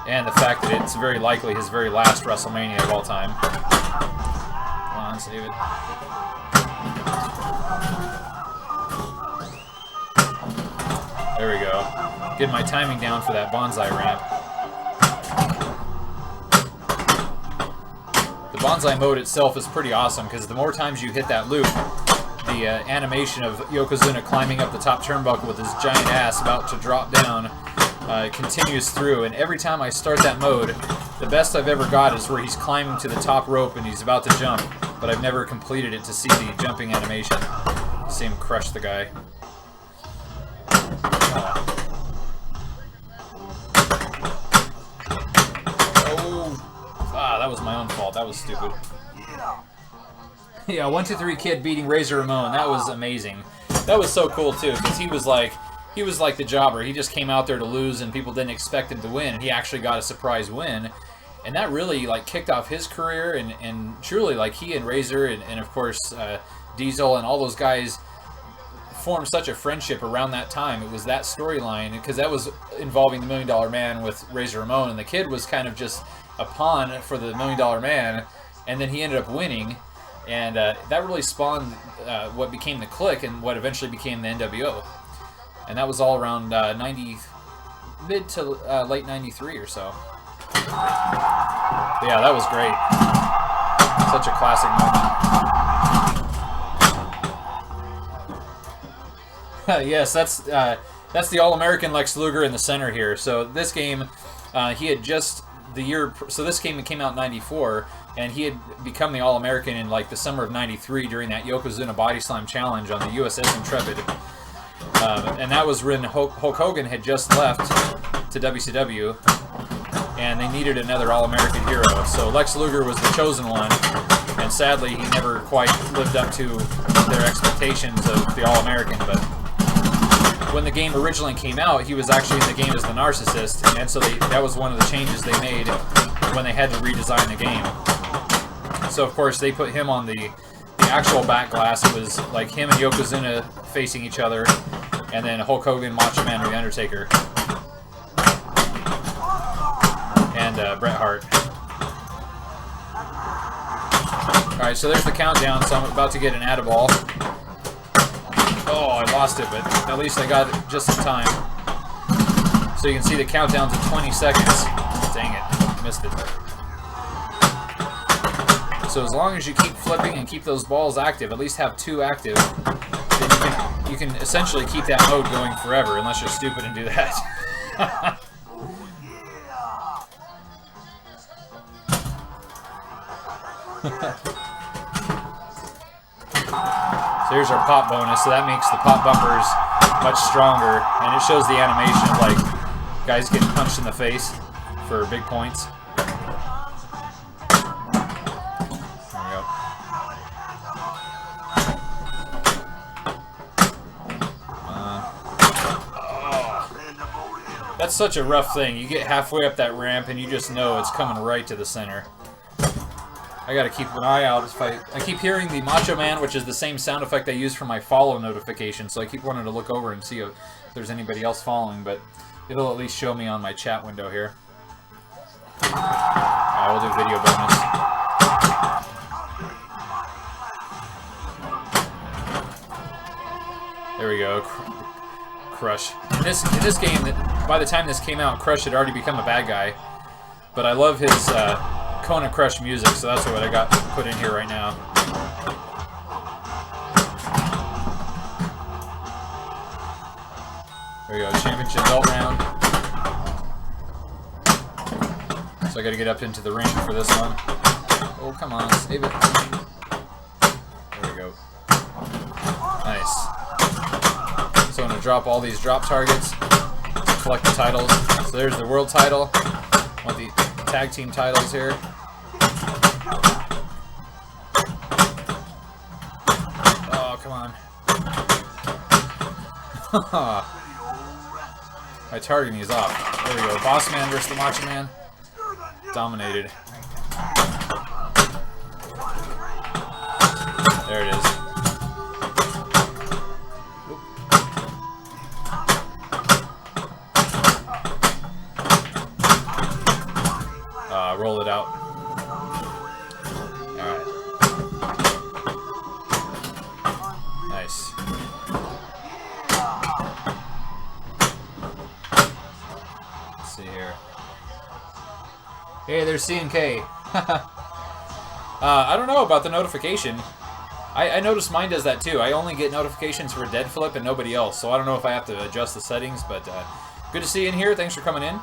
And the fact that it's very likely his very last WrestleMania of all time. Come on, save it. There we go. Getting my timing down for that bonsai ramp. The bonsai mode itself is pretty awesome because the more times you hit that loop, the animation of Yokozuna climbing up the top turnbuckle with his giant ass about to drop down continues through, and every time I start that mode, the best I've ever got is where he's climbing to the top rope and he's about to jump, but I've never completed it to see the jumping animation. See him crush the guy. That was my own fault. That was stupid. Yeah, 1, 2, 3 Kid beating Razor Ramon. That was amazing. That was so cool too, because he was like the jobber. He just came out there to lose, and people didn't expect him to win, and he actually got a surprise win, and that really like kicked off his career. And truly, like, he and Razor and of course Diesel and all those guys formed such a friendship around that time. It was that storyline, because that was involving the $1 Million Man with Razor Ramon, and the Kid was kind of just a pawn for the $1 Million Man, and then he ended up winning, and that really spawned what became the Clique and what eventually became the NWO, and that was all around mid to late '93 or so. But yeah, that was great. Such a classic moment. Yes, that's the All-American Lex Luger in the center here. So this game, he had just the year. So this came out in '94, and he had become the All-American in like the summer of '93 during that Yokozuna Body Slam Challenge on the USS Intrepid. And that was when Hulk Hogan had just left to WCW, and they needed another All-American hero. So Lex Luger was the chosen one, and sadly he never quite lived up to their expectations of the All-American. But when the game originally came out, he was actually in the game as the narcissist, and so that was one of the changes they made when they had to redesign the game. So of course they put him on the actual back glass. It was like him and Yokozuna facing each other, and then Hulk Hogan, Macho Man, and The Undertaker, and Bret Hart. Alright, so there's the countdown, so I'm about to get an add-a-ball. Oh, I lost it, but at least I got it just in time. So you can see the countdown's at 20 seconds. Dang it, missed it. So as long as you keep flipping and keep those balls active, at least have 2 active, then you can essentially keep that mode going forever, unless you're stupid and do that. So here's our pop bonus, so that makes the pop bumpers much stronger, and it shows the animation of like guys getting punched in the face for big points. There we go. That's such a rough thing. You get halfway up that ramp and you just know it's coming right to the center. I gotta keep an eye out. I keep hearing the Macho Man, which is the same sound effect I use for my follow notification, so I keep wanting to look over and see if there's anybody else following, but it'll at least show me on my chat window here. Alright, we'll do video bonus. There we go. Crush. In this game, by the time this came out, Crush had already become a bad guy, but I love his Kona Crush music, so that's what I got put in here right now. There we go, championship belt round. So I gotta get up into the ring for this one. Oh, come on, save it. There we go. Nice. So I'm gonna drop all these drop targets to collect the titles. So there's the world title. I want the tag team titles here. Oh, come on. My targeting is off. There we go. Boss Man versus the Macho Man. Dominated. There it is. Roll it out. Alright. Nice. Let's see here. Hey, there's C&K. I don't know about the notification. I noticed mine does that too. I only get notifications for Dead Flip and nobody else, so I don't know if I have to adjust the settings, but good to see you in here. Thanks for coming in.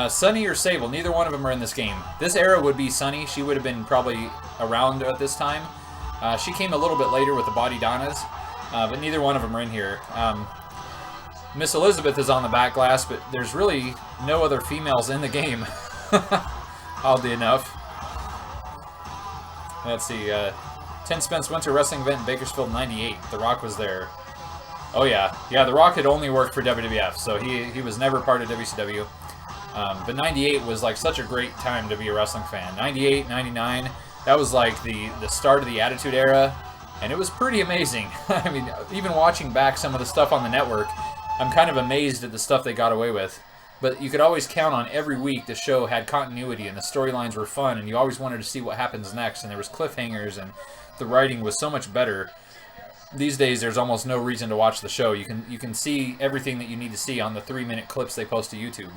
Sunny or Sable, neither one of them are in this game. This era would be Sunny. She would have been probably around at this time. She came a little bit later with the Body Donnas, but neither one of them are in here. Miss Elizabeth is on the back glass, but there's really no other females in the game, oddly enough. Let's see, 10 Spence Winter Wrestling event in Bakersfield, 98. The Rock was there. Oh yeah, The Rock had only worked for WWF, so he was never part of WCW. But 98 was like such a great time to be a wrestling fan. 98, 99, that was like the start of the Attitude Era, and it was pretty amazing. I mean, even watching back some of the stuff on the network, I'm kind of amazed at the stuff they got away with. But you could always count on every week the show had continuity, and the storylines were fun, and you always wanted to see what happens next, and there was cliffhangers, and the writing was so much better. These days, there's almost no reason to watch the show. You can see everything that you need to see on the 3-minute clips they post to YouTube.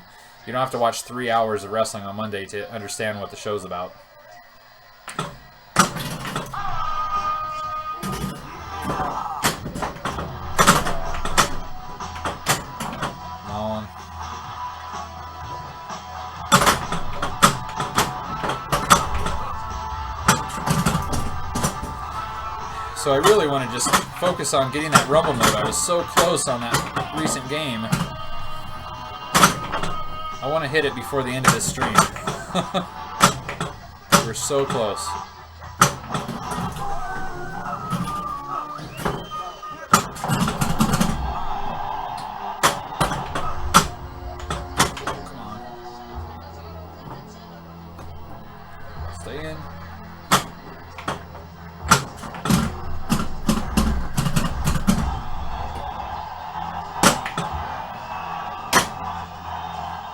You don't have to watch 3 hours of wrestling on Monday to understand what the show's about. Come on. So I really want to just focus on getting that rumble mode. I was so close on that recent game. I want to hit it before the end of this stream. We're so close. Come on. Stay in.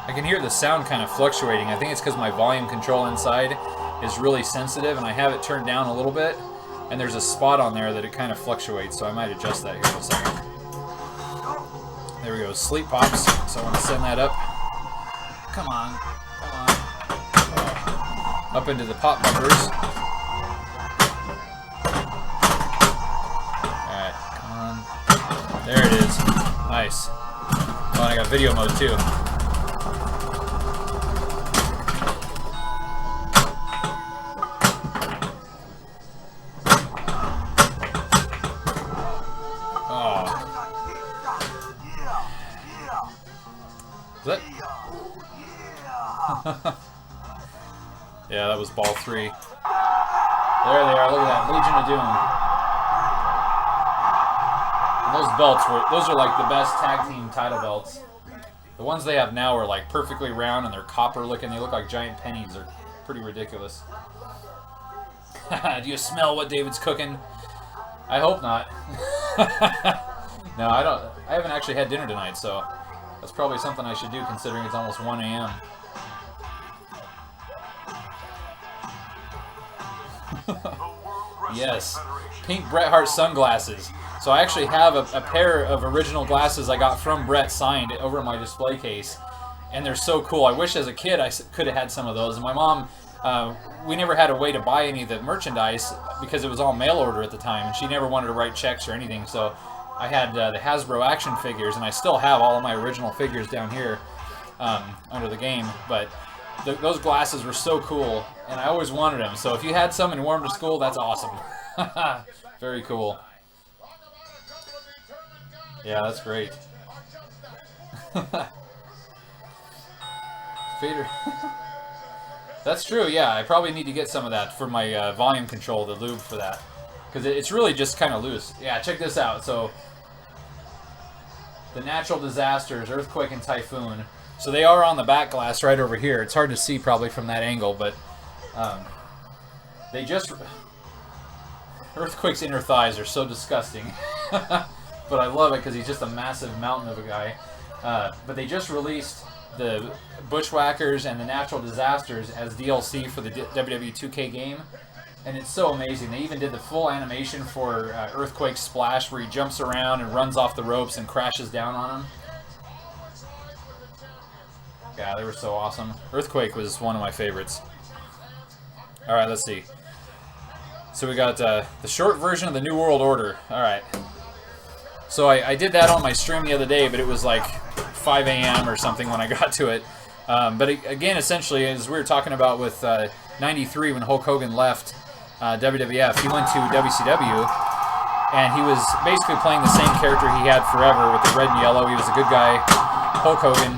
I can hear the sound kind of fluctuating. I think it's because my volume control inside is really sensitive, and I have it turned down a little bit, and there's a spot on there that it kind of fluctuates, so I might adjust that here in a second. There we go, sleep pops, so I want to send that up. Come on, come on. Oh. Up into the pop bumpers. Alright, come on. There it is. Nice. Oh, and I got video mode too. Yeah, that was ball 3. There they are. Look at that, Legion of Doom. And those belts those are like the best tag team title belts. The ones they have now are like perfectly round and they're copper looking. They look like giant pennies. They're pretty ridiculous. Do you smell what David's cooking? I hope not. No, I don't. I haven't actually had dinner tonight, so that's probably something I should do considering it's almost 1 a.m. Yes, pink Bret Hart sunglasses. So I actually have a pair of original glasses I got from Bret signed over in my display case, and they're so cool. I wish as a kid I could have had some of those. And my mom, we never had a way to buy any of the merchandise because it was all mail order at the time, and she never wanted to write checks or anything. So I had the Hasbro action figures, and I still have all of my original figures down here under the game, but those glasses were so cool, and I always wanted them. So if you had some and wore them to school, that's awesome. Very cool. Yeah, that's great. Fader. That's true, yeah. I probably need to get some of that for my volume control, the lube for that. Because it's really just kind of loose. Yeah, check this out. So, the natural disasters, earthquake and typhoon. So they are on the back glass right over here. It's hard to see probably from that angle, but they just... Earthquake's inner thighs are so disgusting. But I love it because he's just a massive mountain of a guy. But they just released the Bushwhackers and the Natural Disasters as DLC for the WWE 2K game. And it's so amazing. They even did the full animation for Earthquake's splash where he jumps around and runs off the ropes and crashes down on him. Yeah, they were so awesome. Earthquake was one of my favorites. Alright, let's see. So we got the short version of the New World Order. Alright. So I did that on my stream the other day, but it was like 5 a.m. or something when I got to it. But again, essentially, as we were talking about with 93 when Hulk Hogan left WWF, he went to WCW, and he was basically playing the same character he had forever with the red and yellow. He was a good guy, Hulk Hogan,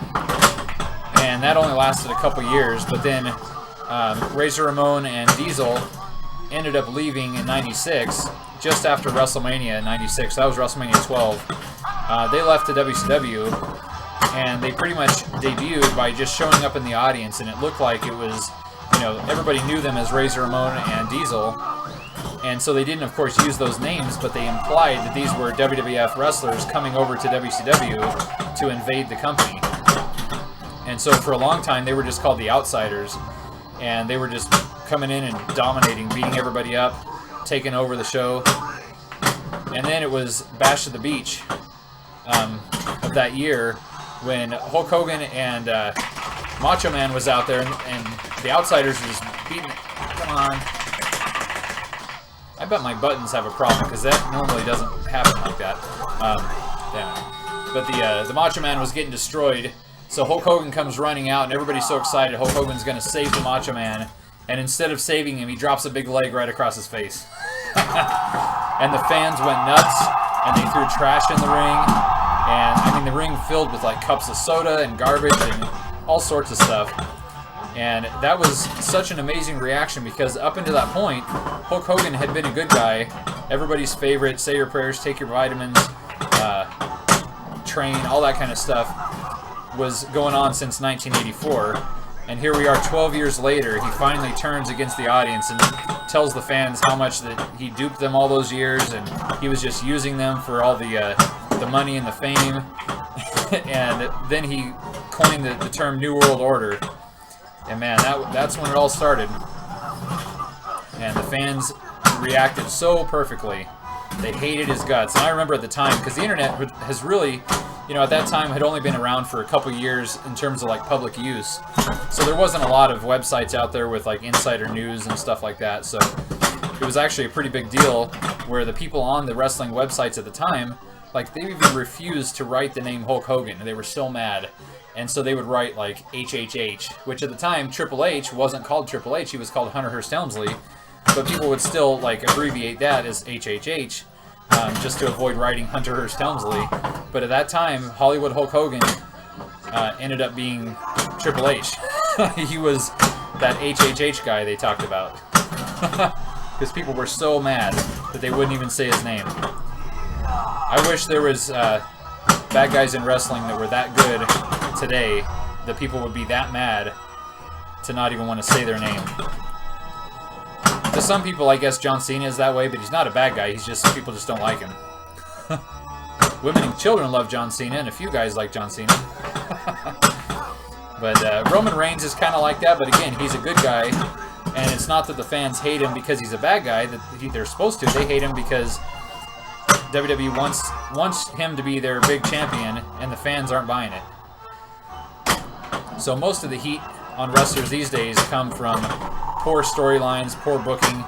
and that only lasted a couple years. But then Razor Ramon and Diesel ended up leaving in 96, just after WrestleMania in 96. That was WrestleMania 12. They left to WCW, and they pretty much debuted by just showing up in the audience, and it looked like it was, you know, everybody knew them as Razor Ramon and Diesel, and so they didn't, of course, use those names, but they implied that these were WWF wrestlers coming over to WCW to invade the company. And so for a long time, they were just called the Outsiders, and they were just coming in and dominating, beating everybody up, taking over the show. And then it was Bash at the Beach of that year when Hulk Hogan and Macho Man was out there, and the Outsiders was beating. Come on. I bet my buttons have a problem because that normally doesn't happen like that. Damn. But the Macho Man was getting destroyed, so Hulk Hogan comes running out, and everybody's so excited Hulk Hogan's going to save the Macho Man. And instead of saving him, he drops a big leg right across his face. And the fans went nuts, and they threw trash in the ring. And I mean, the ring filled with like cups of soda and garbage and all sorts of stuff. And that was such an amazing reaction because up until that point, Hulk Hogan had been a good guy, everybody's favorite, say your prayers, take your vitamins, train, all that kind of stuff was going on since 1984. And here we are 12 years later, he finally turns against the audience and tells the fans how much that he duped them all those years and he was just using them for all the money and the fame. And then he coined the term New World Order. And man, that's when it all started. And the fans reacted so perfectly. They hated his guts. And I remember at the time, because the internet has really, at that time had only been around for a couple years in terms of like public use. So there wasn't a lot of websites out there with like insider news and stuff like that. So it was actually a pretty big deal where the people on the wrestling websites at the time, like they even refused to write the name Hulk Hogan. They were so mad. And so they would write like HHH, which at the time Triple H wasn't called Triple H, he was called Hunter Hearst Helmsley, but people would still like abbreviate that as HHH just to avoid writing Hunter Hearst Helmsley. But at that time, Hollywood Hulk Hogan ended up being Triple H. He was that HHH guy they talked about because people were so mad that they wouldn't even say his name. I wish there was bad guys in wrestling that were that good today that people would be that mad to not even want to say their name. To some people, I guess John Cena is that way, but he's not a bad guy. He's just, people just don't like him. Women and children love John Cena, and a few guys like John Cena. But Roman Reigns is kind of like that, but again, he's a good guy, and it's not that the fans hate him because he's a bad guy, that they're supposed to. They hate him because WWE wants him to be their big champion, and the fans aren't buying it. So most of the heat on wrestlers these days come from poor storylines, poor booking.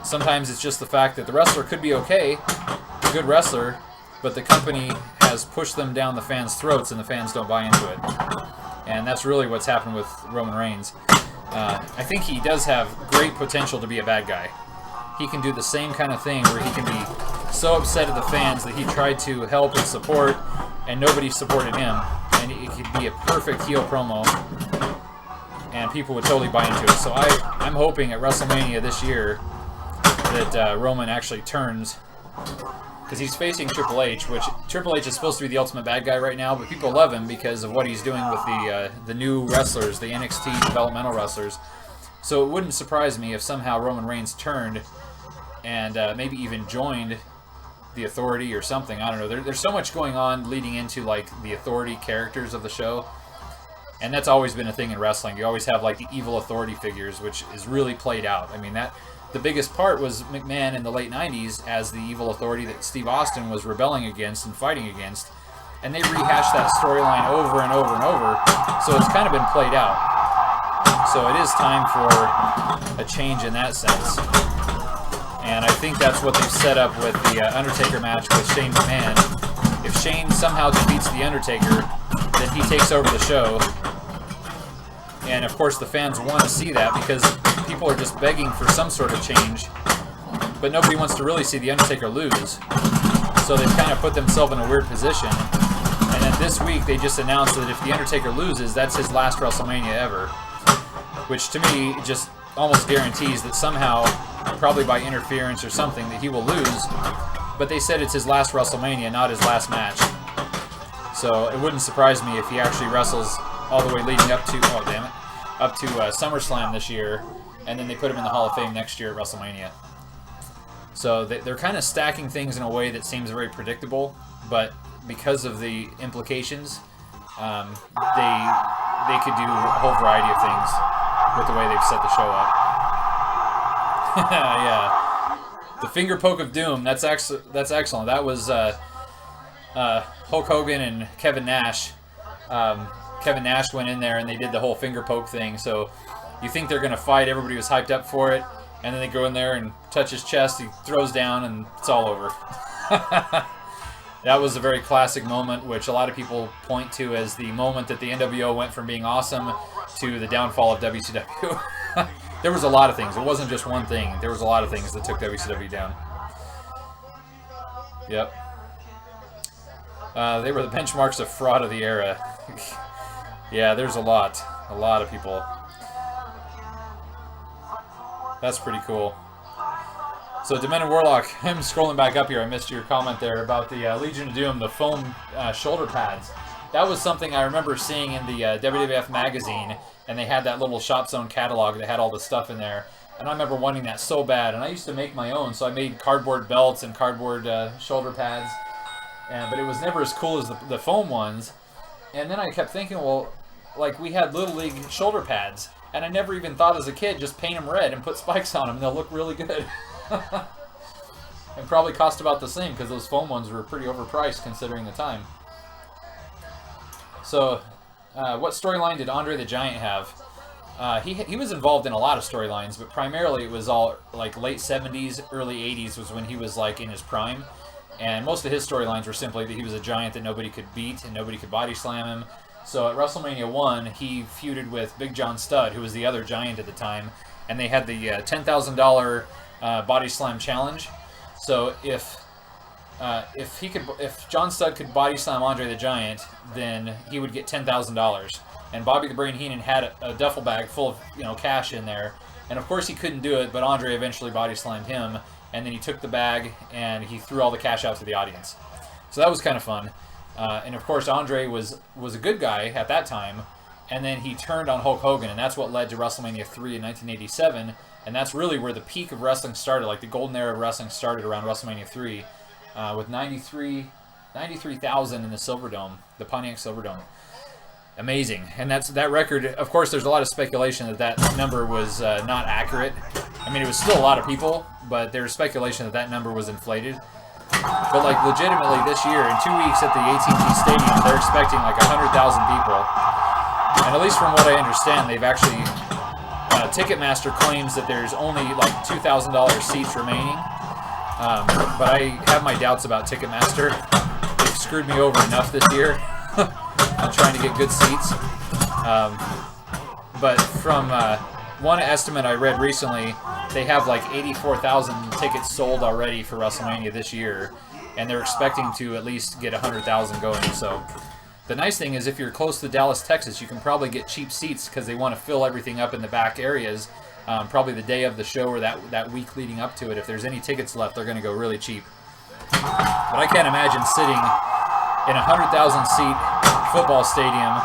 Sometimes it's just the fact that the wrestler could be okay, a good wrestler, but the company has pushed them down the fans' throats and the fans don't buy into it. And that's really what's happened with Roman Reigns. I think he does have great potential to be a bad guy. He can do the same kind of thing where he can be so upset at the fans that he tried to help and support and nobody supported him. And it could be a perfect heel promo, and people would totally buy into it. So I'm hoping at WrestleMania this year that Roman actually turns, because he's facing Triple H, which Triple H is supposed to be the ultimate bad guy right now, but people love him because of what he's doing with the new wrestlers, the NXT developmental wrestlers. So it wouldn't surprise me if somehow Roman Reigns turned and maybe even joined the Authority or something. I don't know. There's so much going on leading into like the Authority characters of the show, and that's always been a thing in wrestling. You always have like the evil Authority figures, which is really played out. I mean, that the biggest part was McMahon in the late 90s as the evil Authority that Steve Austin was rebelling against and fighting against, and they rehashed that storyline over and over and over, so it's kind of been played out. So it is time for a change in that sense. And I think that's what they've set up with the Undertaker match with Shane McMahon. If Shane somehow defeats the Undertaker, then he takes over the show. And of course the fans want to see that because people are just begging for some sort of change. But nobody wants to really see the Undertaker lose. So they've kind of put themselves in a weird position. And then this week they just announced that if the Undertaker loses, that's his last WrestleMania ever. Which to me just almost guarantees that somehow, probably by interference or something, that he will lose. But they said it's his last WrestleMania, not his last match. So it wouldn't surprise me if he actually wrestles all the way leading up to, up to SummerSlam this year, and then they put him in the Hall of Fame next year at WrestleMania. So they're kind of stacking things in a way that seems very predictable, but because of the implications, they could do a whole variety of things with the way they've set the show up. Yeah, the finger poke of doom. That's excellent. That was Hulk Hogan and Kevin Nash. Kevin Nash went in there and they did the whole finger poke thing. So you think they're gonna fight? Everybody was hyped up for it, and then they go in there and touch his chest. He throws down, and it's all over. That was a very classic moment, which a lot of people point to as the moment that the NWO went from being awesome to the downfall of WCW. There was a lot of things. It wasn't just one thing. There was a lot of things that took WCW down. Yep. They were the benchmarks of fraud of the era. Yeah, there's a lot of people. That's pretty cool. So Demented Warlock, I'm scrolling back up here. I missed your comment there about the Legion of Doom, the foam shoulder pads. That was something I remember seeing in the WWF magazine, and they had that little Shop Zone catalog that had all the stuff in there. And I remember wanting that so bad, and I used to make my own, so I made cardboard belts and cardboard shoulder pads, but it was never as cool as the foam ones. And then I kept thinking, well, like we had Little League shoulder pads, and I never even thought as a kid, just paint them red and put spikes on them, and they'll look really good. And probably cost about the same, because those foam ones were pretty overpriced considering the time. So, what storyline did Andre the Giant have? He was involved in a lot of storylines, but primarily it was all like late 70s, early 80s was when he was like in his prime. And most of his storylines were simply that he was a giant that nobody could beat and nobody could body slam him. So at WrestleMania 1, he feuded with Big John Studd, who was the other giant at the time, and they had the $10,000 body slam challenge. So if John Studd could body slam Andre the Giant, then he would get $10,000. And Bobby the Brain Heenan had a duffel bag full of cash in there, and of course he couldn't do it, but Andre eventually body slammed him, and then he took the bag and he threw all the cash out to the audience. So that was kind of fun. And of course Andre was a good guy at that time, and then he turned on Hulk Hogan, and that's what led to WrestleMania 3 in 1987, and that's really where the peak of wrestling started. Like the golden era of wrestling started around WrestleMania 3 with 93,000 in the Silverdome, the Pontiac Silverdome. Amazing. And that record, of course, there's a lot of speculation that number was not accurate. I mean, it was still a lot of people, but there's speculation that number was inflated. But like legitimately this year, in 2 weeks at the AT&T Stadium, they're expecting like 100,000 people. And at least from what I understand, they've actually, Ticketmaster claims that there's only like $2,000 seats remaining. But I have my doubts about Ticketmaster. They've screwed me over enough this year. I'm trying to get good seats. But from one estimate I read recently, they have like 84,000 tickets sold already for WrestleMania this year, and they're expecting to at least get 100,000 going. So the nice thing is if you're close to Dallas, Texas, you can probably get cheap seats because they want to fill everything up in the back areas, probably the day of the show or that week leading up to it. If there's any tickets left, they're going to go really cheap. But I can't imagine sitting in a 100,000 seat football stadium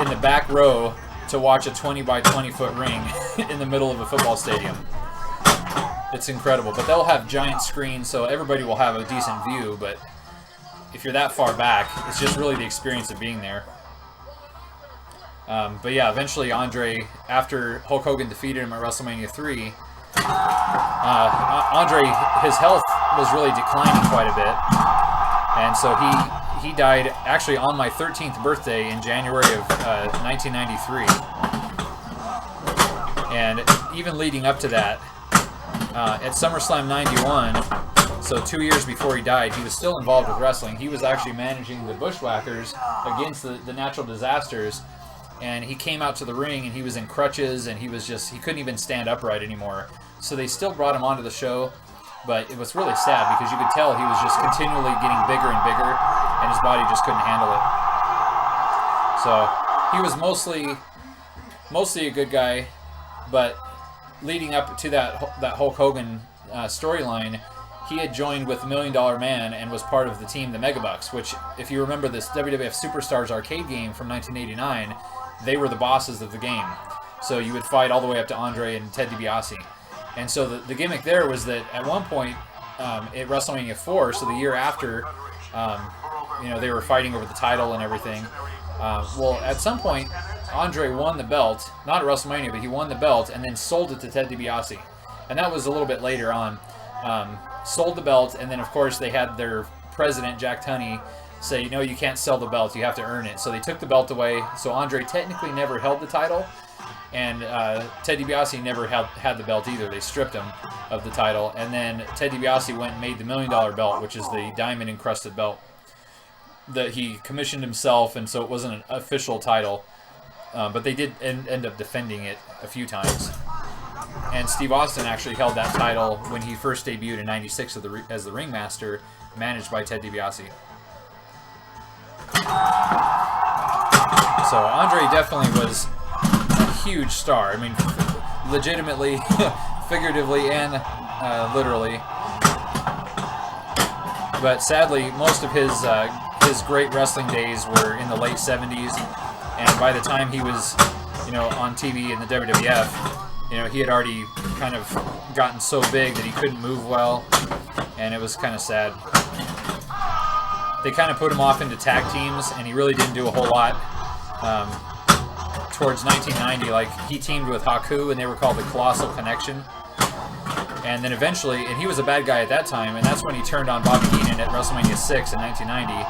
in the back row to watch a 20 by 20 foot ring in the middle of a football stadium. It's incredible. But they'll have giant screens, so everybody will have a decent view, but if you're that far back, it's just really the experience of being there. But yeah, eventually Andre, after Hulk Hogan defeated him at WrestleMania 3, Andre, his health was really declining quite a bit. And so he died actually on my 13th birthday in January of 1993. And even leading up to that, at SummerSlam 91, so 2 years before he died, he was still involved with wrestling. He was actually managing the Bushwhackers against the natural disasters. And he came out to the ring and he was in crutches and he couldn't even stand upright anymore. So they still brought him onto the show. But it was really sad because you could tell he was just continually getting bigger and bigger, and his body just couldn't handle it. So he was mostly a good guy, but leading up to that Hulk Hogan storyline, he had joined with the $1 Million Man and was part of the team, the Megabucks, which, if you remember this WWF Superstars arcade game from 1989, they were the bosses of the game. So you would fight all the way up to Andre and Ted DiBiase. And so the gimmick there was that at one point at WrestleMania 4, so the year after, they were fighting over the title and everything. Well, at some point, Andre won the belt, not at WrestleMania, but he won the belt and then sold it to Ted DiBiase. And that was a little bit later on. Sold the belt, and then of course they had their president, Jack Tunney, say, you can't sell the belt, you have to earn it. So they took the belt away. So Andre technically never held the title. And Ted DiBiase never had the belt either. They stripped him of the title. And then Ted DiBiase went and made the $1 Million belt, which is the diamond-encrusted belt that he commissioned himself, and so it wasn't an official title. But they did end up defending it a few times. And Steve Austin actually held that title when he first debuted in '96 as the ringmaster, managed by Ted DiBiase. So Andre definitely was a huge star. I mean, legitimately, figuratively, and literally. But sadly, most of his great wrestling days were in the late '70s, and by the time he was, on TV in the WWF, he had already kind of gotten so big that he couldn't move well, and it was kind of sad. They kind of put him off into tag teams, and he really didn't do a whole lot. Towards 1990, like, he teamed with Haku, and they were called the Colossal Connection. And then eventually, and he was a bad guy at that time, and that's when he turned on Bobby Heenan at WrestleMania 6 in 1990.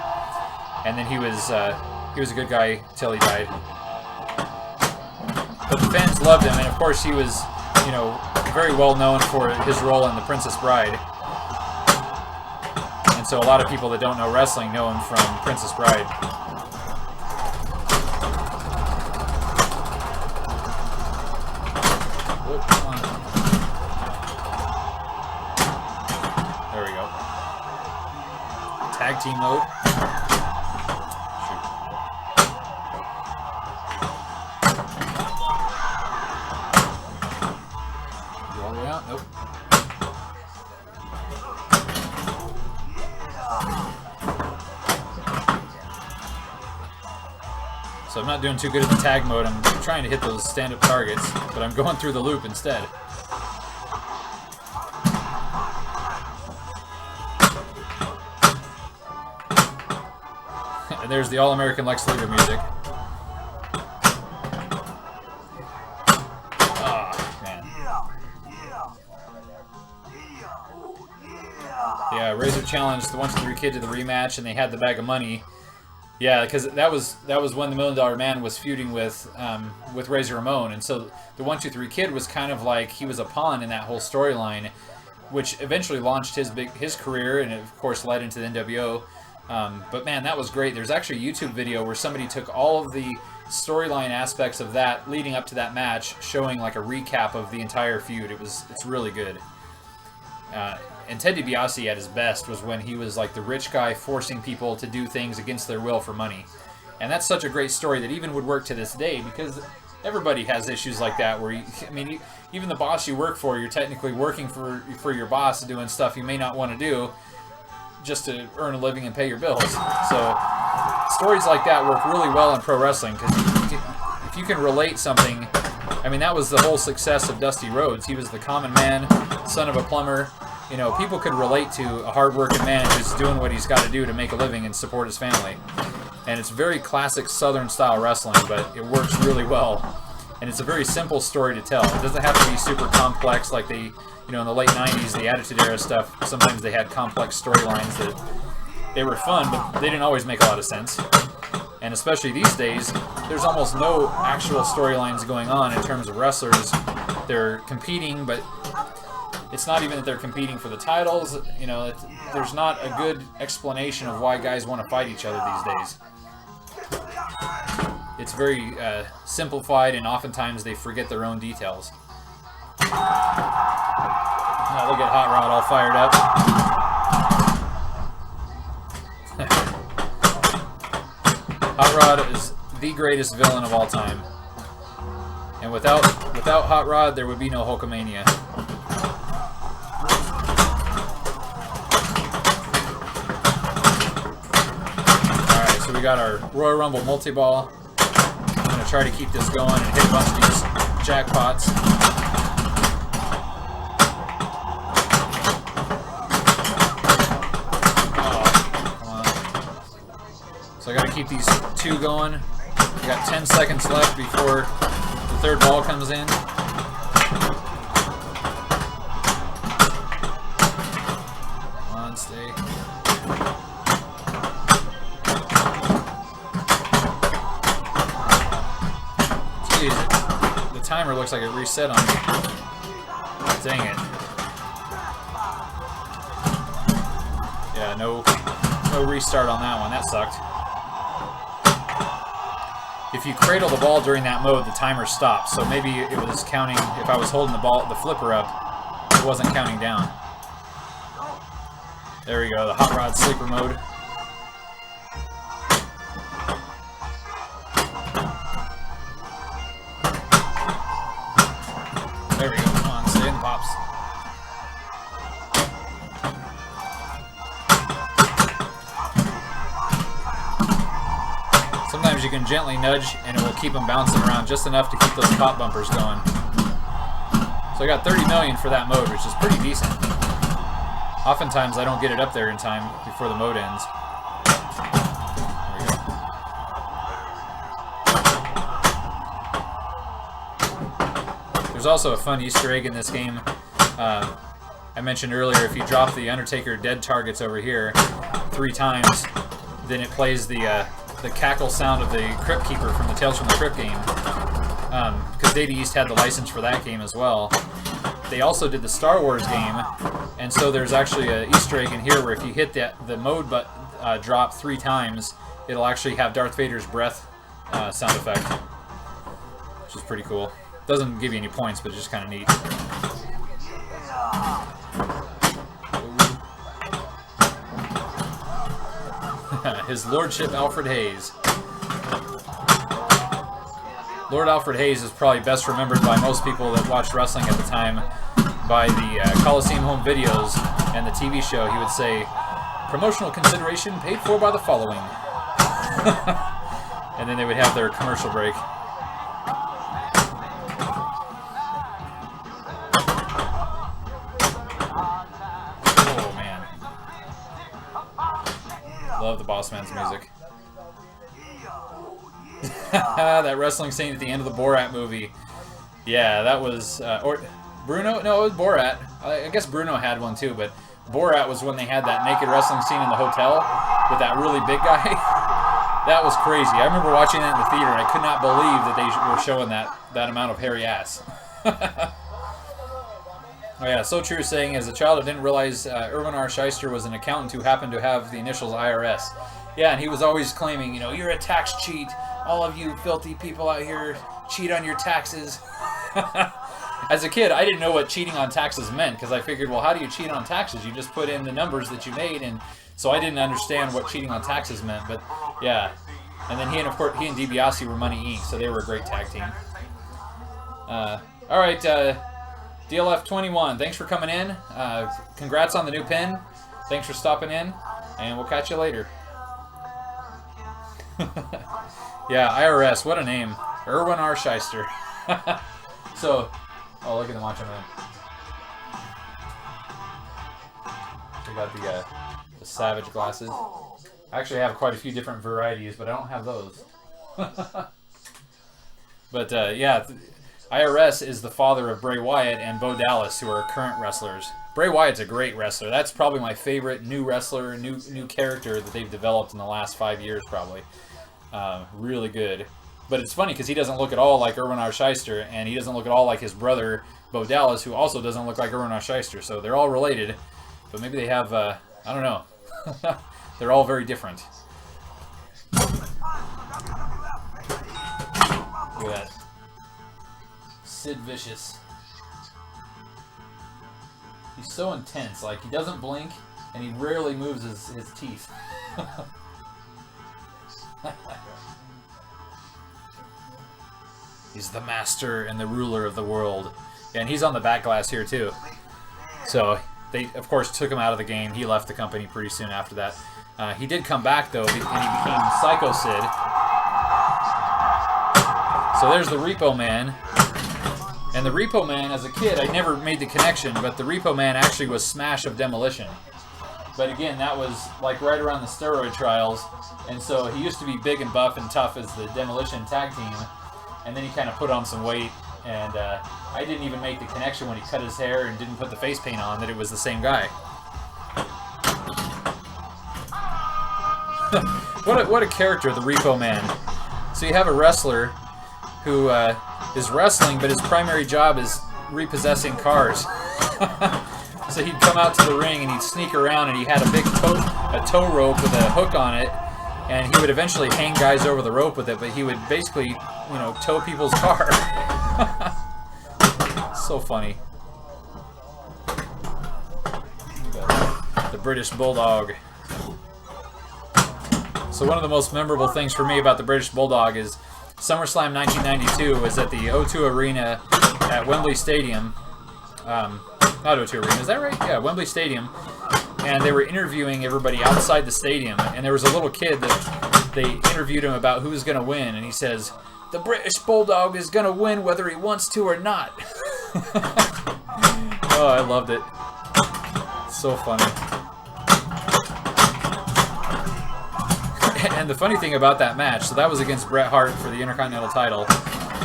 And then he was a good guy till he died. But the fans loved him, and of course he was, very well known for his role in The Princess Bride. And so a lot of people that don't know wrestling know him from Princess Bride. Oh, come on. There we go. Tag team mode. All the way out? Nope. So I'm not doing too good at the tag mode. I'm trying to hit those stand-up targets, but I'm going through the loop instead. And there's the All-American Lex Luger music. Ah, man. Yeah, Razor challenged the 1-2-3 Kid to the rematch, and they had the bag of money. Yeah, because that was when the $1 Million Man was feuding with Razor Ramon, and so the 1-2-3 Kid was kind of like he was a pawn in that whole storyline, which eventually launched his career, and it of course led into the NWO. But man, that was great. There's actually a YouTube video where somebody took all of the storyline aspects of that leading up to that match, showing like a recap of the entire feud. It's really good. And Ted DiBiase at his best was when he was like the rich guy forcing people to do things against their will for money. And that's such a great story that even would work to this day, because everybody has issues like that where, even the boss you work for, you're technically working for your boss doing stuff you may not want to do just to earn a living and pay your bills. So stories like that work really well in pro wrestling, because if you can relate something, that was the whole success of Dusty Rhodes. He was the common man, son of a plumber. People could relate to a hard-working man who's doing what he's got to do to make a living and support his family. And it's very classic Southern-style wrestling, but it works really well. And it's a very simple story to tell. It doesn't have to be super complex like they, in the late 90s, the Attitude Era stuff. Sometimes they had complex storylines that they were fun, but they didn't always make a lot of sense. And especially these days, there's almost no actual storylines going on in terms of wrestlers. They're competing, but it's not even that they're competing for the titles. There's not a good explanation of why guys want to fight each other these days. It's very simplified, and oftentimes they forget their own details. Oh, look at Hot Rod all fired up. Hot Rod is the greatest villain of all time. And without Hot Rod, there would be no Hulkamania. We got our Royal Rumble multi-ball. I'm going to try to keep this going and hit a bunch of these jackpots. Oh, come on. So I got to keep these two going. We got 10 seconds left before the third ball comes in. Come on, stay. The timer looks like it reset on me. Dang it. Yeah, no restart on that one. That sucked. if you cradle the ball during that mode, the timer stops. So maybe it was counting, if I was holding the flipper up, it wasn't counting down. There we go, the hot rod sleeper mode. There we go, come on, stay in the pops. Sometimes you can gently nudge and it will keep them bouncing around just enough to keep those pop bumpers going. So I got 30 million for that mode, which is pretty decent. Oftentimes I don't get it up there in time before the mode ends. There we go. There's also a fun Easter egg in this game. I mentioned earlier, if you drop the Undertaker dead targets over here 3 times, then it plays the cackle sound of the Crypt Keeper from the Tales from the Crypt game. Because Data East had the license for that game as well. They also did the Star Wars game, and so there's actually an Easter egg in here where if you hit the mode drop 3 times, it'll actually have Darth Vader's breath sound effect, which is pretty cool. Doesn't give you any points, but it's just kind of neat. His Lordship Alfred Hayes. Lord Alfred Hayes is probably best remembered by most people that watched wrestling at the time by the Coliseum Home Videos and the TV show. He would say, "Promotional consideration paid for by the following." And then they would have their commercial break. Oh, man. Love the Boss Man's music. That wrestling scene at the end of the Borat movie. Yeah, that was... or Bruno? No, it was Borat. I guess Bruno had one too, but Borat was when they had that naked wrestling scene in the hotel with that really big guy. That was crazy. I remember watching that in the theater, and I could not believe that they were showing that amount of hairy ass. Oh yeah, So True saying, as a child I didn't realize Irwin R. Shyster was an accountant who happened to have the initials IRS. Yeah, and he was always claiming, you know, you're a tax cheat. All of you filthy people out here cheat on your taxes. As a kid, I didn't know what cheating on taxes meant, because I figured, well, how do you cheat on taxes? You just put in the numbers that you made, and so I didn't understand what cheating on taxes meant, but yeah. And then he and DiBiase were Money Inc., so they were a great tag team. All right, DLF 21, thanks for coming in. Congrats on the new pin. Thanks for stopping in, and we'll catch you later. Yeah, IRS, what a name. Irwin R. Shyster. So, oh, look at the Macho Man. We got the Savage glasses. I actually have quite a few different varieties, but I don't have those. But, yeah, IRS is the father of Bray Wyatt and Bo Dallas, who are current wrestlers. Bray Wyatt's a great wrestler. That's probably my favorite new wrestler, new character that they've developed in the last 5 years, probably. Really good. But it's funny because he doesn't look at all like Irwin R. Shyster, and he doesn't look at all like his brother, Bo Dallas, who also doesn't look like Irwin R. Shyster. So they're all related, but maybe they have, I don't know. They're all very different. Look at that. Sid Vicious. He's so intense. Like, he doesn't blink, and he rarely moves his teeth. He's the master and the ruler of the world. And he's on the back glass here, too. So, they, of course, took him out of the game. He left the company pretty soon after that. He did come back, though, and he became Psycho Sid. So there's the Repo Man. And the Repo Man, as a kid, I never made the connection, but the Repo Man actually was Smash of Demolition. But again, that was like right around the steroid trials, and so he used to be big and buff and tough as the Demolition tag team, and then he kind of put on some weight, and I didn't even make the connection when he cut his hair and didn't put the face paint on that it was the same guy. What a character, the Repo Man. So you have a wrestler who is wrestling, but his primary job is repossessing cars. So he'd come out to the ring and he'd sneak around, and he had a big tow rope with a hook on it, and he would eventually hang guys over the rope with it, but he would basically, you know, tow people's car. So funny. The British Bulldog. So one of the most memorable things for me about the British Bulldog is SummerSlam 1992 was at the O2 Arena at Wembley Stadium. Not O2 Arena, is that right? Yeah, Wembley Stadium. And they were interviewing everybody outside the stadium, and there was a little kid that they interviewed him about who was going to win, and he says, "The British Bulldog is going to win whether he wants to or not." Oh, I loved it. So funny. And the funny thing about that match, so that was against Bret Hart for the Intercontinental title.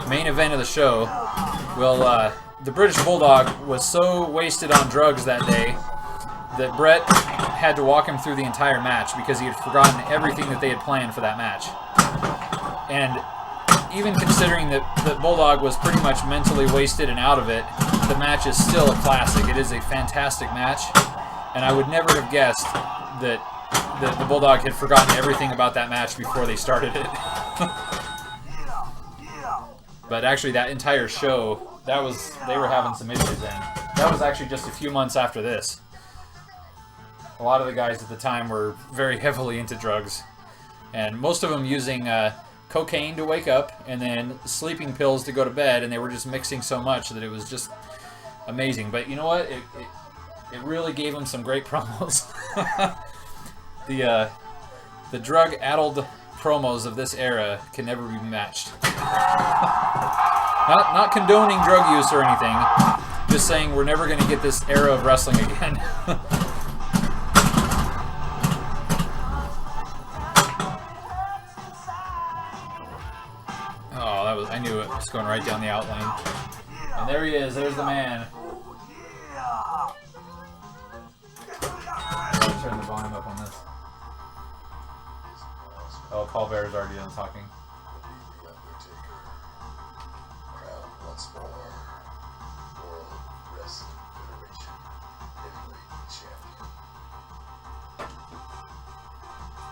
Main event of the show. Well, the British Bulldog was so wasted on drugs that day that Bret had to walk him through the entire match because he had forgotten everything that they had planned for that match. And even considering that Bulldog was pretty much mentally wasted and out of it, the match is still a classic. It is a fantastic match, and I would never have guessed that the Bulldog had forgotten everything about that match before they started it. But actually, that entire show, they were having some issues then. That was actually just a few months after this. A lot of the guys at the time were very heavily into drugs, and most of them using cocaine to wake up and then sleeping pills to go to bed, and they were just mixing so much that it was just amazing. But you know what? It really gave them some great promos. The drug-addled promos of this era can never be matched. Not condoning drug use or anything, just saying we're never going to get this era of wrestling again. Oh, I knew it was going right down the outline. And there he is, there's the man. I'll turn the volume up on this. Oh, Paul Bear's already done talking.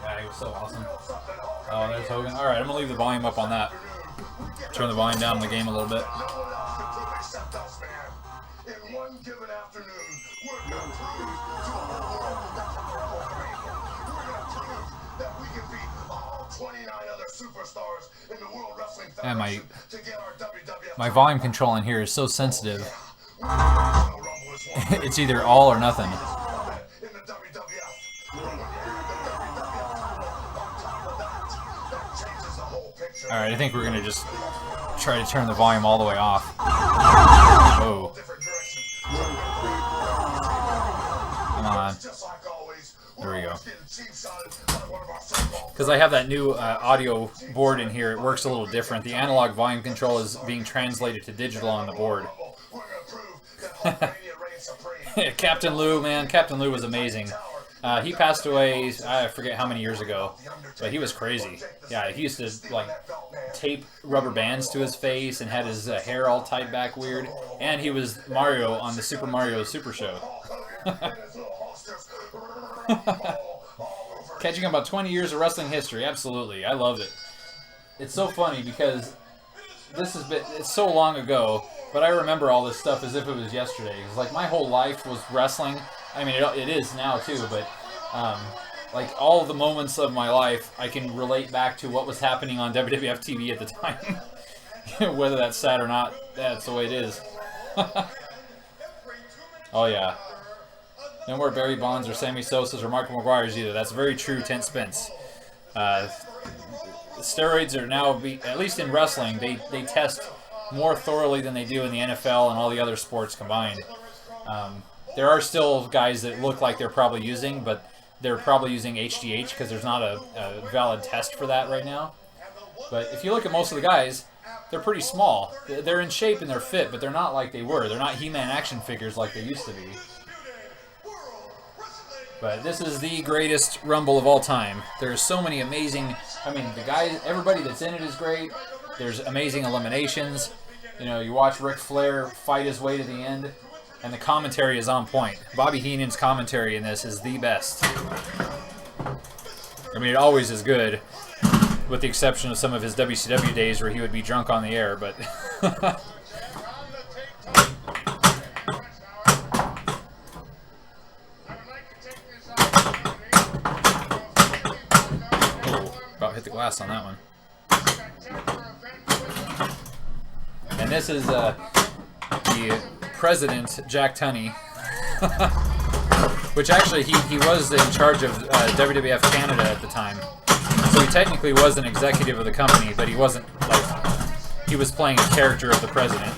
Yeah, he was so awesome. Oh, there's Hogan. Alright, I'm going to leave the volume up on that. Turn the volume down in the game a little bit. In one given afternoon, we're going to prove to the world that we can beat all 29 other superstars in the World Wrestling Federation to get our WWF. My volume control in here is so sensitive. It's either all or nothing. Alright, I think we're going to just try to turn the volume all the way off. Whoa. Come on. There we go. Because I have that new audio board in here, it works a little different. The analog volume control is being translated to digital on the board. Captain Lou, man. Captain Lou was amazing. He passed away, I forget how many years ago, but he was crazy. Yeah, he used to like tape rubber bands to his face and had his hair all tied back weird. And he was Mario on the Super Mario Super Show. Catching about 20 years of wrestling history, absolutely. I loved it. It's so funny because it's so long ago, but I remember all this stuff as if it was yesterday. It's like my whole life was wrestling. I mean, it is now too, but like all of the moments of my life, I can relate back to what was happening on WWF TV at the time. Whether that's sad or not, that's the way it is. Oh yeah. No more Barry Bonds or Sammy Sosa's or Marco McGuire's either. That's very true, 10 Spence. Steroids are now, at least in wrestling, they test more thoroughly than they do in the NFL and all the other sports combined. There are still guys that look like they're probably using, but they're probably using HGH because there's not a valid test for that right now. But if you look at most of the guys, they're pretty small. They're in shape and they're fit, but they're not like they were. They're not He-Man action figures like they used to be. But this is the greatest Rumble of all time. There's so many amazing... I mean, the guys, everybody that's in it is great. There's amazing eliminations. You know, you watch Ric Flair fight his way to the end, and the commentary is on point. Bobby Heenan's commentary in this is the best. I mean, it always is good, with the exception of some of his WCW days where he would be drunk on the air, but... Oh, about hit the glass on that one. And this is the president, Jack Tunney, which actually he was in charge of WWF Canada at the time. So he technically was an executive of the company, but he wasn't, like, he was playing a character of the president.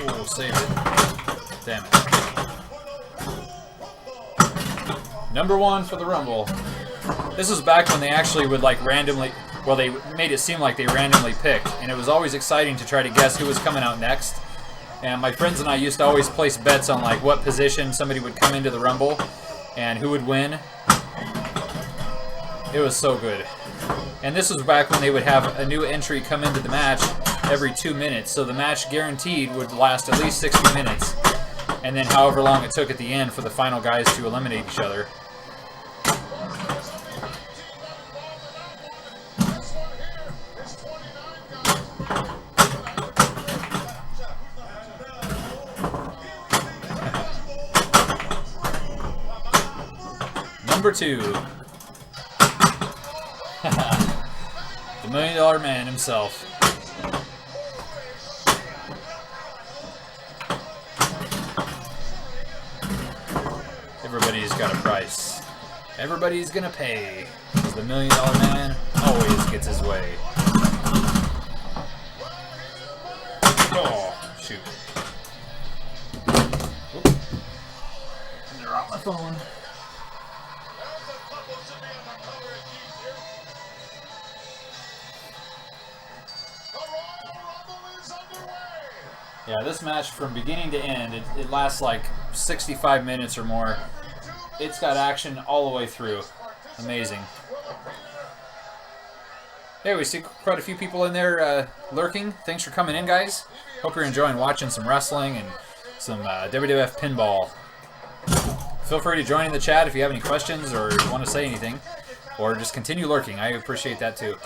Oh, saved it. Damn it. Number 1 for the Rumble. This was back when they actually would like randomly, well, they made it seem like they randomly picked, and it was always exciting to try to guess who was coming out next. And my friends and I used to always place bets on like what position somebody would come into the Rumble and who would win. It was so good. And this was back when they would have a new entry come into the match every 2 minutes, so the match guaranteed would last at least 60 minutes. And then however long it took at the end for the final guys to eliminate each other. Number 2. The $1 Million Man himself. Everybody's got a price. Everybody's gonna pay. Because the $1 Million Man always gets his way. Oh, shoot. Oop. Drop my phone. Yeah, this match from beginning to end, it lasts like 65 minutes or more. It's got action all the way through. Amazing. Hey, we see quite a few people in there lurking. Thanks for coming in, guys. Hope you're enjoying watching some wrestling and some WWF Pinball. Feel free to join in the chat if you have any questions or want to say anything. Or just continue lurking. I appreciate that too.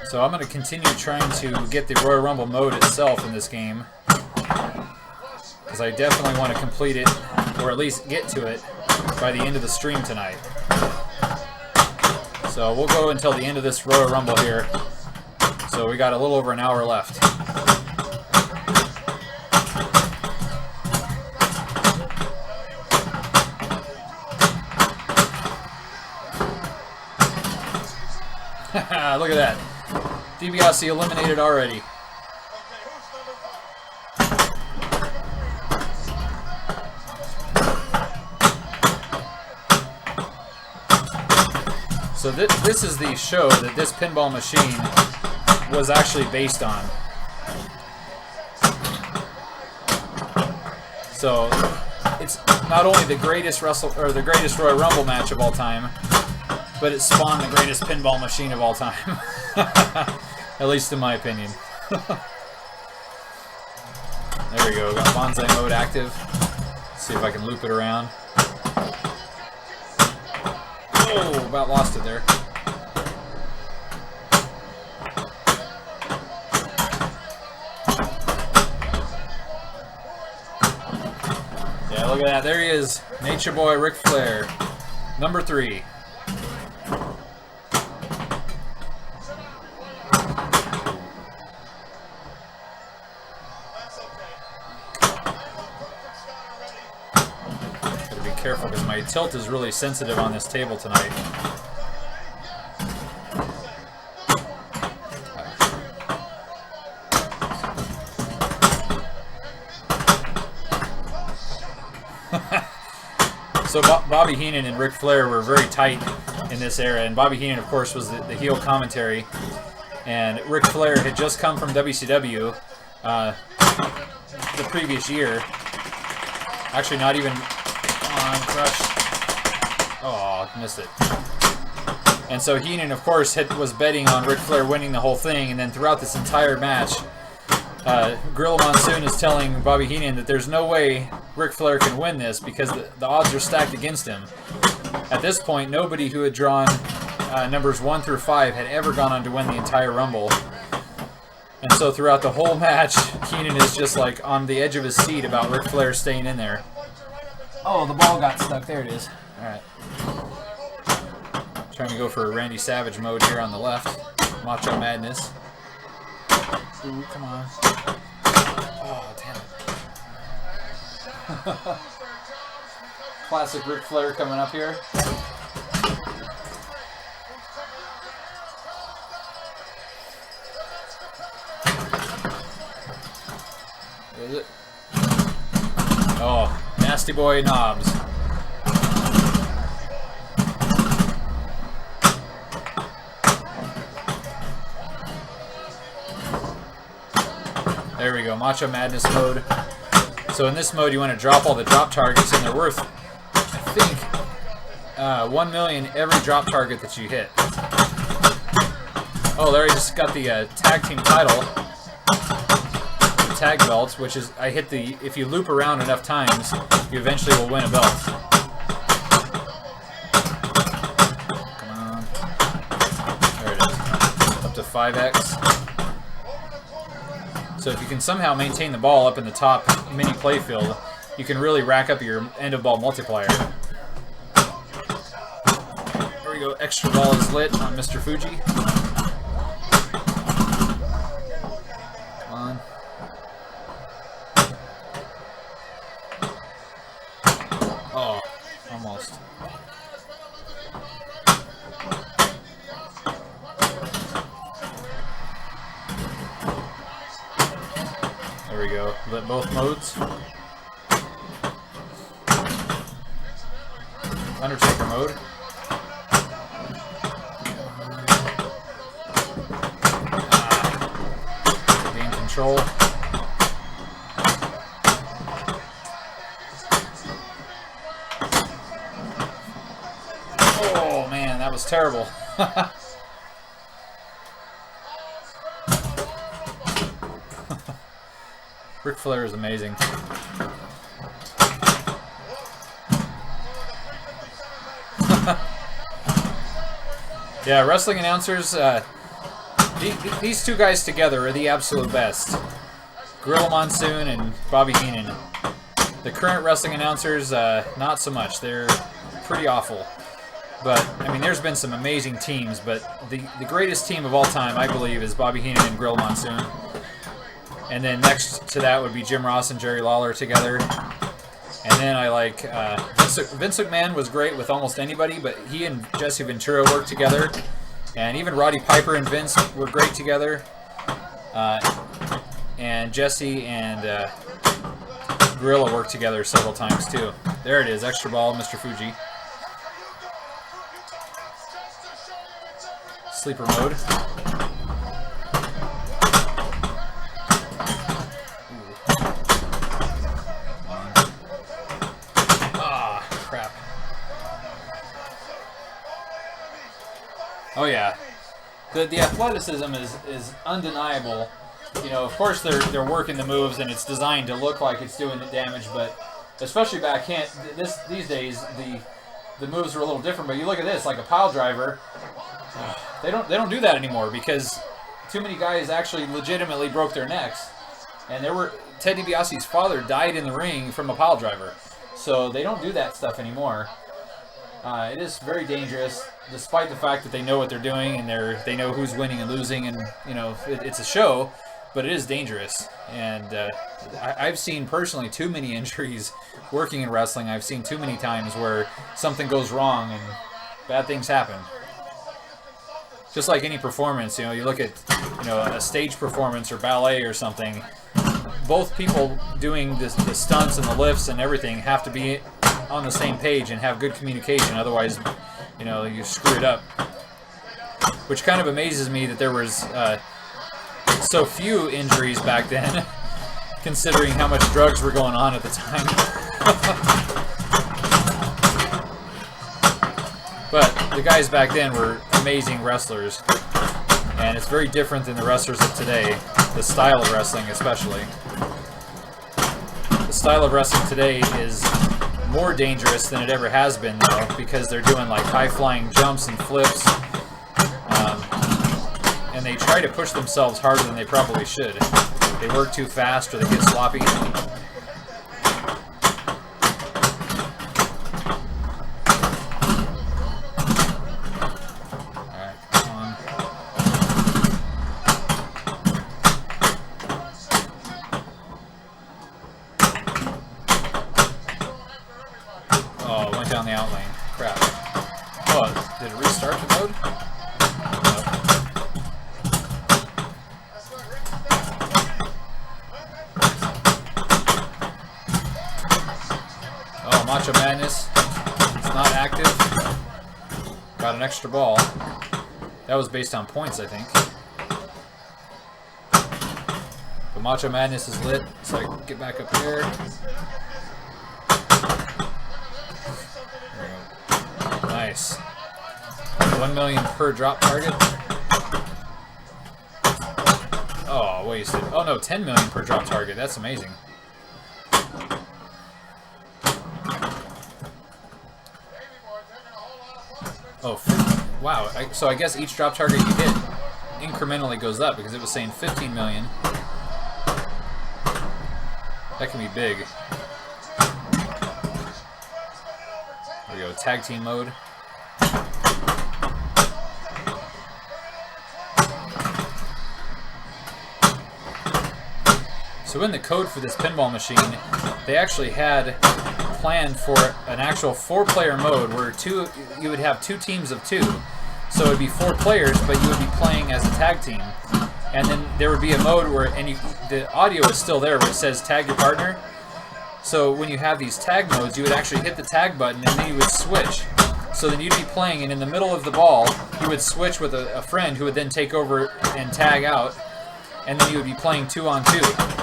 So I'm going to continue trying to get the Royal Rumble mode itself in this game, because I definitely want to complete it, or at least get to it, by the end of the stream tonight. So we'll go until the end of this Royal Rumble here. So we got a little over an hour left. Look at that. DiBiase eliminated already. So this is the show that this pinball machine was actually based on. So it's not only the greatest the greatest Royal Rumble match of all time, but it spawned the greatest pinball machine of all time. At least in my opinion. There we go, got bonsai mode active. Let's see if I can loop it around. Oh, about lost it there. Yeah, look at that. There he is. Nature Boy Ric Flair. Number 3. Careful, because my tilt is really sensitive on this table tonight. So Bobby Heenan and Ric Flair were very tight in this era, and Bobby Heenan, of course, was the heel commentary, and Ric Flair had just come from WCW the previous year. Actually, not even on Crush. Oh, missed it. And so Heenan, of course, was betting on Ric Flair winning the whole thing, and then throughout this entire match, Gorilla Monsoon is telling Bobby Heenan that there's no way Ric Flair can win this because the odds are stacked against him. At this point, nobody who had drawn numbers 1 through 5 had ever gone on to win the entire Rumble. And so throughout the whole match, Heenan is just like on the edge of his seat about Ric Flair staying in there. Oh, the ball got stuck. There it is. All right. Trying to go for a Randy Savage mode here on the left. Macho Madness. Ooh, come on. Oh, damn it. Classic Ric Flair coming up here. Is it? Oh, Nasty Boy Knobs. There we go, Macho Madness mode. So in this mode, you want to drop all the drop targets, and they're worth, I think, 1 million every drop target that you hit. Oh, there I just got the tag team title, the tag belt, which is if you loop around enough times, you eventually will win a belt. Come on, there it is, up to 5x. So if you can somehow maintain the ball up in the top mini playfield, you can really rack up your end of ball multiplier. There we go, extra ball is lit on Mr. Fuji. Come on. Oh, almost. There we go. Lit both modes. Undertaker mode. Gain control. Oh man, that was terrible. Ric Flair is amazing. Yeah, wrestling announcers, these two guys together are the absolute best. Gorilla Monsoon and Bobby Heenan. The current wrestling announcers, not so much. They're pretty awful. But, I mean, there's been some amazing teams, but the greatest team of all time, I believe, is Bobby Heenan and Gorilla Monsoon. And then next to that would be Jim Ross and Jerry Lawler together. And then I like Vince McMahon was great with almost anybody, but he and Jesse Ventura worked together. And even Roddy Piper and Vince were great together. And Jesse and Gorilla worked together several times too. There it is, extra ball, Mr. Fuji. Sleeper mode. Oh yeah, the athleticism is undeniable. You know, of course they're working the moves and it's designed to look like it's doing the damage, but especially backhand, these days the moves are a little different. But you look at this, like a pile driver, they don't do that anymore because too many guys actually legitimately broke their necks, and Ted DiBiase's father died in the ring from a pile driver, so they don't do that stuff anymore. It is very dangerous, despite the fact that they know what they're doing and they know who's winning and losing, and you know it's a show, but it is dangerous. And I've seen personally too many injuries working in wrestling. I've seen too many times where something goes wrong and bad things happen. Just like any performance, you know, you look at a stage performance or ballet or something. Both people doing the stunts and the lifts and everything have to be on the same page and have good communication. Otherwise, you know, you screw it up. Which kind of amazes me that there was so few injuries back then, considering how much drugs were going on at the time. But the guys back then were amazing wrestlers, and it's very different than the wrestlers of today, the style of wrestling especially. The style of wrestling today is more dangerous than it ever has been, though, because they're doing like high-flying jumps and flips, and they try to push themselves harder than they probably should. They work too fast or they get sloppy. Alright, come on. Oh, it went down the out lane. Crap. Oh, did it restart the mode? Macho Madness, it's not active. Got an extra ball. That was based on points, I think. But Macho Madness is lit, so I can get back up here. There we go. Nice. 1 million per drop target. Oh, wasted. Oh no, 10 million per drop target. That's amazing. Oh, wow. So I guess each drop target you hit incrementally goes up, because it was saying 15 million. That can be big. There we go, tag team mode. So in the code for this pinball machine, they actually had planned for an actual 4-player mode where you would have 2 teams of 2. So it would be 4 players, but you would be playing as a tag team. And then there would be a mode where the audio is still there where it says tag your partner. So when you have these tag modes, you would actually hit the tag button and then you would switch. So then you'd be playing, and in the middle of the ball, you would switch with a friend who would then take over and tag out. And then you would be playing 2-on-2.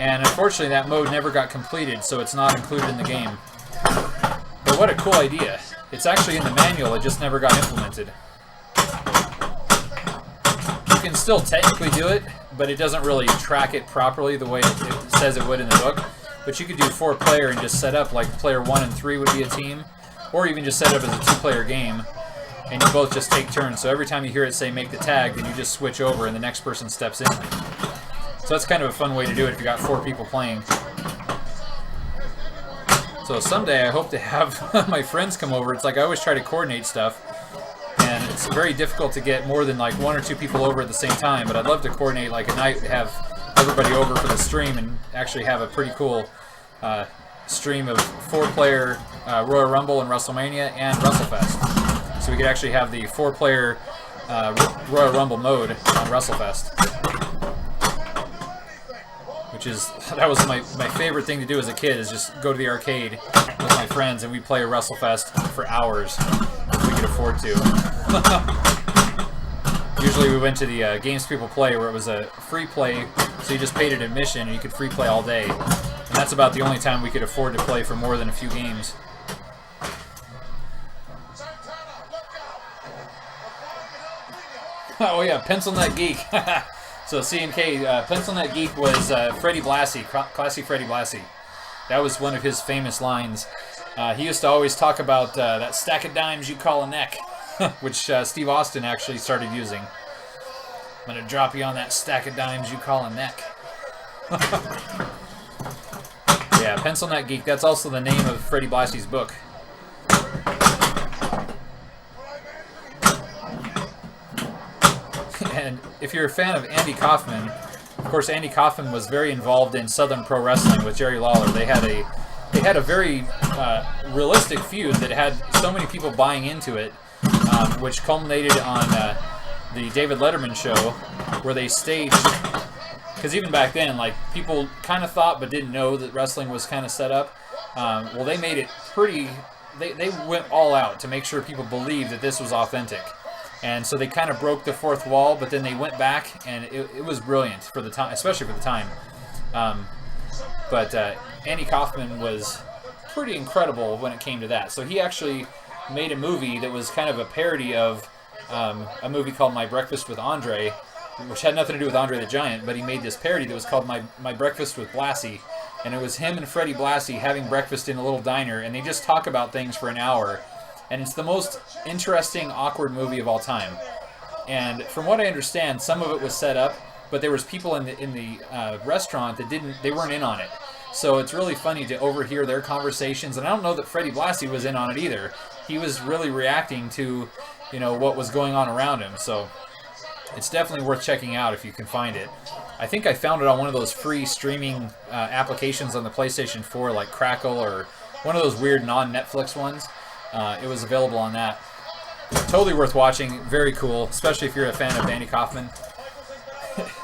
And unfortunately that mode never got completed, so it's not included in the game. But what a cool idea. It's actually in the manual, it just never got implemented. You can still technically do it, but it doesn't really track it properly the way it says it would in the book. But you could do 4-player and just set up like player 1 and 3 would be a team, or even just set it up as a 2-player game, and you both just take turns. So every time you hear it say make the tag, then you just switch over and the next person steps in. So that's kind of a fun way to do it if you got 4 people playing. So someday I hope to have my friends come over. It's like I always try to coordinate stuff, and it's very difficult to get more than like 1 or 2 people over at the same time, but I'd love to coordinate like a night, have everybody over for the stream, and actually have a pretty cool stream of 4-player Royal Rumble and WrestleMania and WrestleFest. So we could actually have the 4-player Royal Rumble mode on WrestleFest. That was my favorite thing to do as a kid, is just go to the arcade with my friends and we play a WrestleFest for hours if we could afford to. Usually we went to the Games People Play, where it was a free play, so you just paid an admission and you could free play all day. And that's about the only time we could afford to play for more than a few games. Oh yeah, Pencil Neck Geek. So C&K, Pencil Neck Geek was Freddie Blassie, Classy Freddie Blassie. That was one of his famous lines. He used to always talk about that stack of dimes you call a neck, which Steve Austin actually started using. I'm going to drop you on that stack of dimes you call a neck. Yeah, Pencil Neck Geek, that's also the name of Freddie Blassie's book. And if you're a fan of Andy Kaufman, of course Andy Kaufman was very involved in Southern Pro Wrestling with Jerry Lawler. They had a very realistic feud that had so many people buying into it, which culminated on the David Letterman show, where they staged, because even back then, like, people kind of thought but didn't know that wrestling was kind of set up. Well, they made it pretty. They went all out to make sure people believed that this was authentic. And so they kind of broke the fourth wall, but then they went back, and it was brilliant for the time, especially for the time. But Andy Kaufman was pretty incredible when it came to that. So he actually made a movie that was kind of a parody of a movie called My Breakfast with Andre, which had nothing to do with Andre the Giant, but he made this parody that was called My Breakfast with Blassie. And it was him and Freddie Blassie having breakfast in a little diner, and they just talk about things for an hour. And it's the most interesting, awkward movie of all time. And from what I understand, some of it was set up, but there was people in the restaurant that they weren't in on it. So it's really funny to overhear their conversations. And I don't know that Freddie Blassie was in on it either. He was really reacting to, what was going on around him. So it's definitely worth checking out if you can find it. I think I found it on one of those free streaming applications on the PlayStation 4, like Crackle or one of those weird non-Netflix ones. It was available on that. Totally worth watching. Very cool, especially if you're a fan of Andy Kaufman.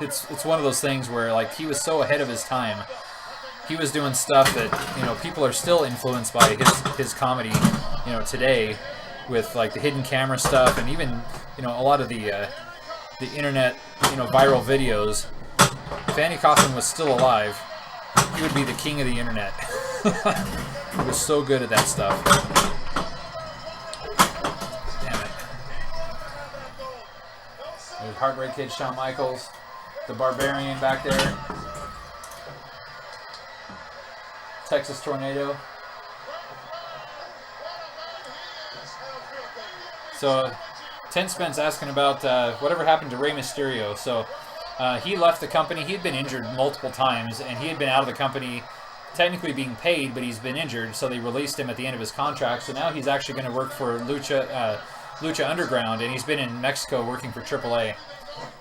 It's one of those things where he was so ahead of his time. He was doing stuff that people are still influenced by his comedy today, with the hidden camera stuff, and even a lot of the internet viral videos. If Andy Kaufman was still alive, he would be the king of the internet. He was so good at that stuff. Damn it. There's Heartbreak Kid Shawn Michaels, the Barbarian back there, Texas Tornado. So, Ten Spence asking about whatever happened to Rey Mysterio. So, he left the company. He had been injured multiple times, and he had been out of the company technically being paid, but he's been injured, so they released him at the end of his contract. So now he's actually going to work for Lucha Underground, and he's been in Mexico working for AAA.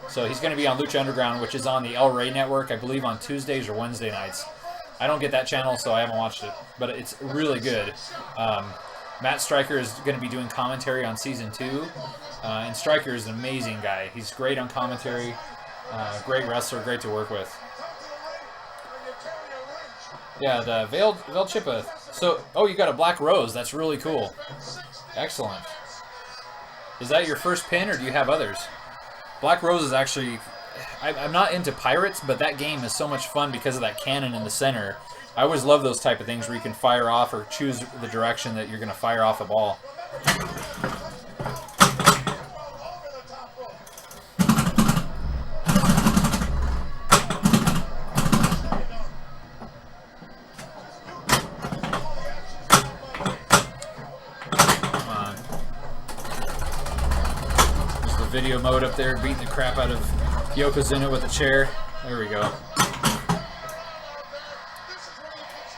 So he's going to be on Lucha Underground, which is on the El Rey network, I believe on Tuesdays or Wednesday nights. I don't get that channel, so I haven't watched it, but it's really good. Matt Stryker is going to be doing commentary on Season 2, and Stryker is an amazing guy. He's great on commentary, great wrestler, great to work with. Yeah, the Veiled Chippa. So, you got a Black Rose. That's really cool. Excellent. Is that your first pin, or do you have others? Black Rose is actually... I'm not into pirates, but that game is so much fun because of that cannon in the center. I always love those type of things where you can fire off or choose the direction that you're going to fire off a ball. Video mode up there, beating the crap out of Yokozuna with a chair. There we go.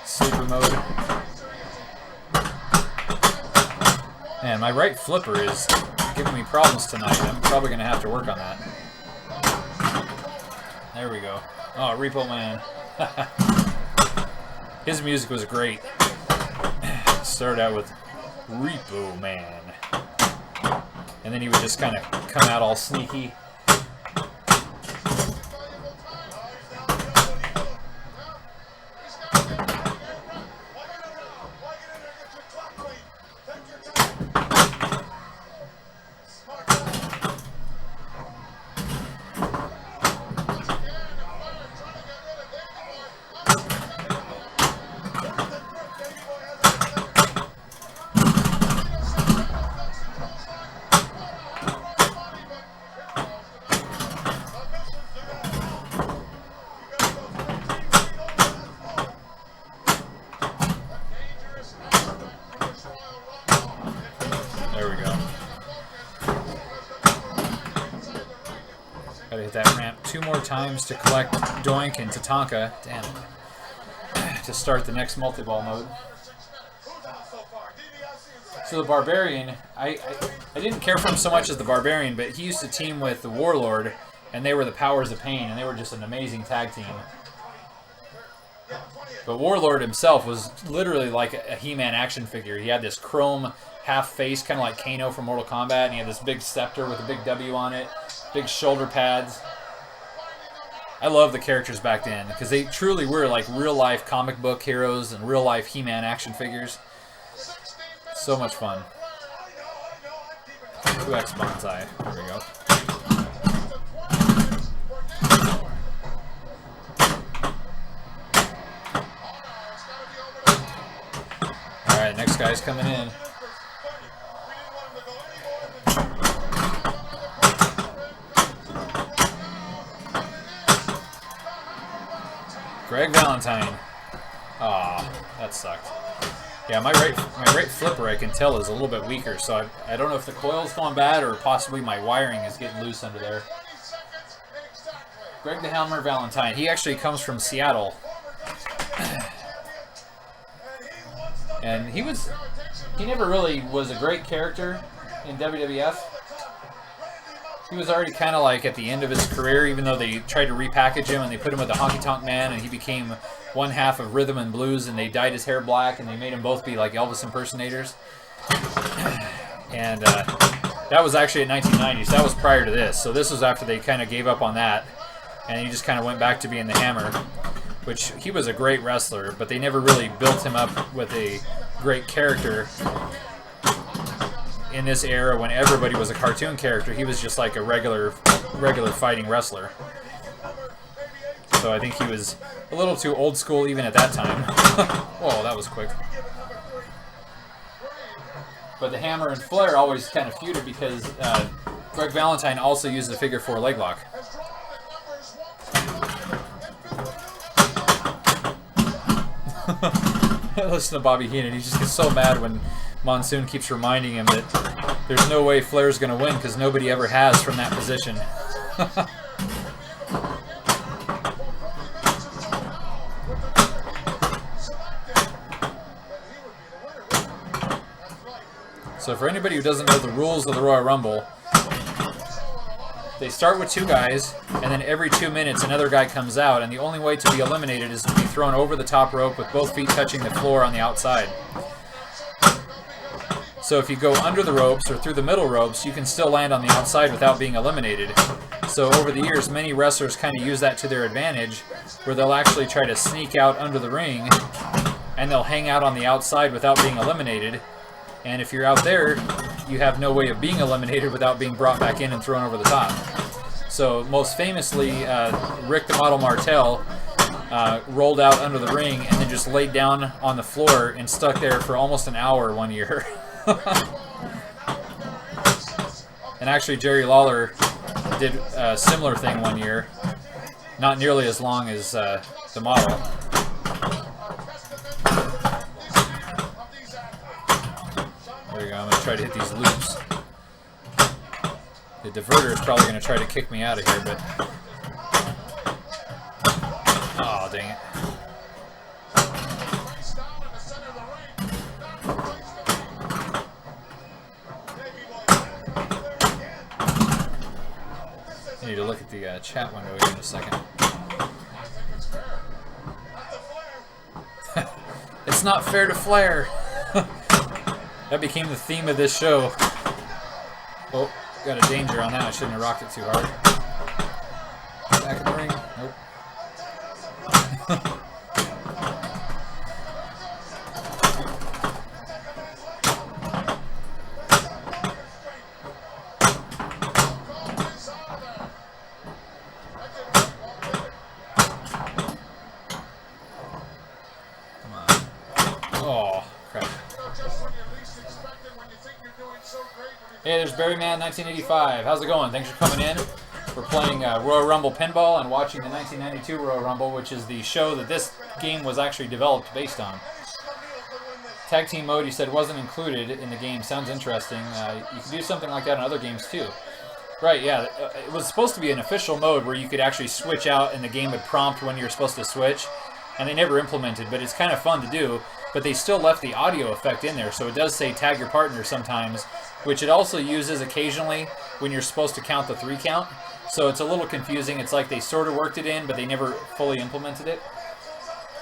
Sleeper mode. Man, my right flipper is giving me problems tonight. I'm probably going to have to work on that. There we go. Oh, Repo Man. His music was great. Started out with Repo Man. And then he would just kind of come out all sneaky. Gotta hit that ramp 2 more times to collect Doink and Tatanka. Damn it. To start the next multi-ball mode. So the Barbarian, I didn't care for him so much as the Barbarian, but he used to team with the Warlord, and they were the Powers of Pain, and they were just an amazing tag team. But Warlord himself was literally like a He-Man action figure. He had this chrome half face, kind of like Kano from Mortal Kombat, and he had this big scepter with a big W on it, big shoulder pads. I love the characters back then, because they truly were like real-life comic book heroes and real-life He-Man action figures. So much fun. 2X bonsai. There we go. Alright, next guy's coming in. Greg Valentine. Aw, that sucked. Yeah, my right flipper I can tell is a little bit weaker, so I don't know if the coil's going bad or possibly my wiring is getting loose under there. Greg the Hammer Valentine. He actually comes from Seattle. And he never really was a great character in WWF. He was already kind of like at the end of his career, even though they tried to repackage him and they put him with the Honky Tonk Man and he became one half of Rhythm and Blues and they dyed his hair black and they made him both be like Elvis impersonators. And that was actually in 1990, so that was prior to this. So this was after they kind of gave up on that and he just kind of went back to being the Hammer, which he was a great wrestler, but they never really built him up with a great character. In this era when everybody was a cartoon character, he was just like a regular fighting wrestler. So I think he was a little too old school even at that time. Whoa, that was quick. But the Hammer and Flair always kind of feuded because Greg Valentine also used the figure 4 leg lock. Listen to Bobby Heenan, he just gets so mad when Monsoon keeps reminding him that there's no way Flair's going to win because nobody ever has from that position. So for anybody who doesn't know the rules of the Royal Rumble, they start with 2 guys, and then every 2 minutes another guy comes out, and the only way to be eliminated is to be thrown over the top rope with both feet touching the floor on the outside. So if you go under the ropes or through the middle ropes, you can still land on the outside without being eliminated. So over the years, many wrestlers kind of use that to their advantage, where they'll actually try to sneak out under the ring, and they'll hang out on the outside without being eliminated. And if you're out there, you have no way of being eliminated without being brought back in and thrown over the top. So most famously, Rick the Model Martel rolled out under the ring and then just laid down on the floor and stuck there for almost an hour one year. And actually Jerry Lawler did a similar thing one year. Not nearly as long as the Model. There we go, I'm going to try to hit these loops. The diverter is probably going to try to kick me out of here, but... Oh, dang it. I need to look at the chat window here in a second. It's not fair to Flair. That became the theme of this show. Oh, got a danger on that. I shouldn't have rocked it too hard. Back in the ring. Nope. Come on. Oh, crap. Hey, there's Barryman 1985. How's it going? Thanks for coming in. We're playing Royal Rumble Pinball and watching the 1992 Royal Rumble, which is the show that this game was actually developed based on. Tag team mode, you said, wasn't included in the game. Sounds interesting. You can do something like that in other games too. Right, yeah. It was supposed to be an official mode where you could actually switch out and the game would prompt when you're supposed to switch. And they never implemented, but it's kind of fun to do. But they still left the audio effect in there, so it does say tag your partner sometimes, which it also uses occasionally when you're supposed to count the 3 count. So it's a little confusing. It's like they sort of worked it in, but they never fully implemented it.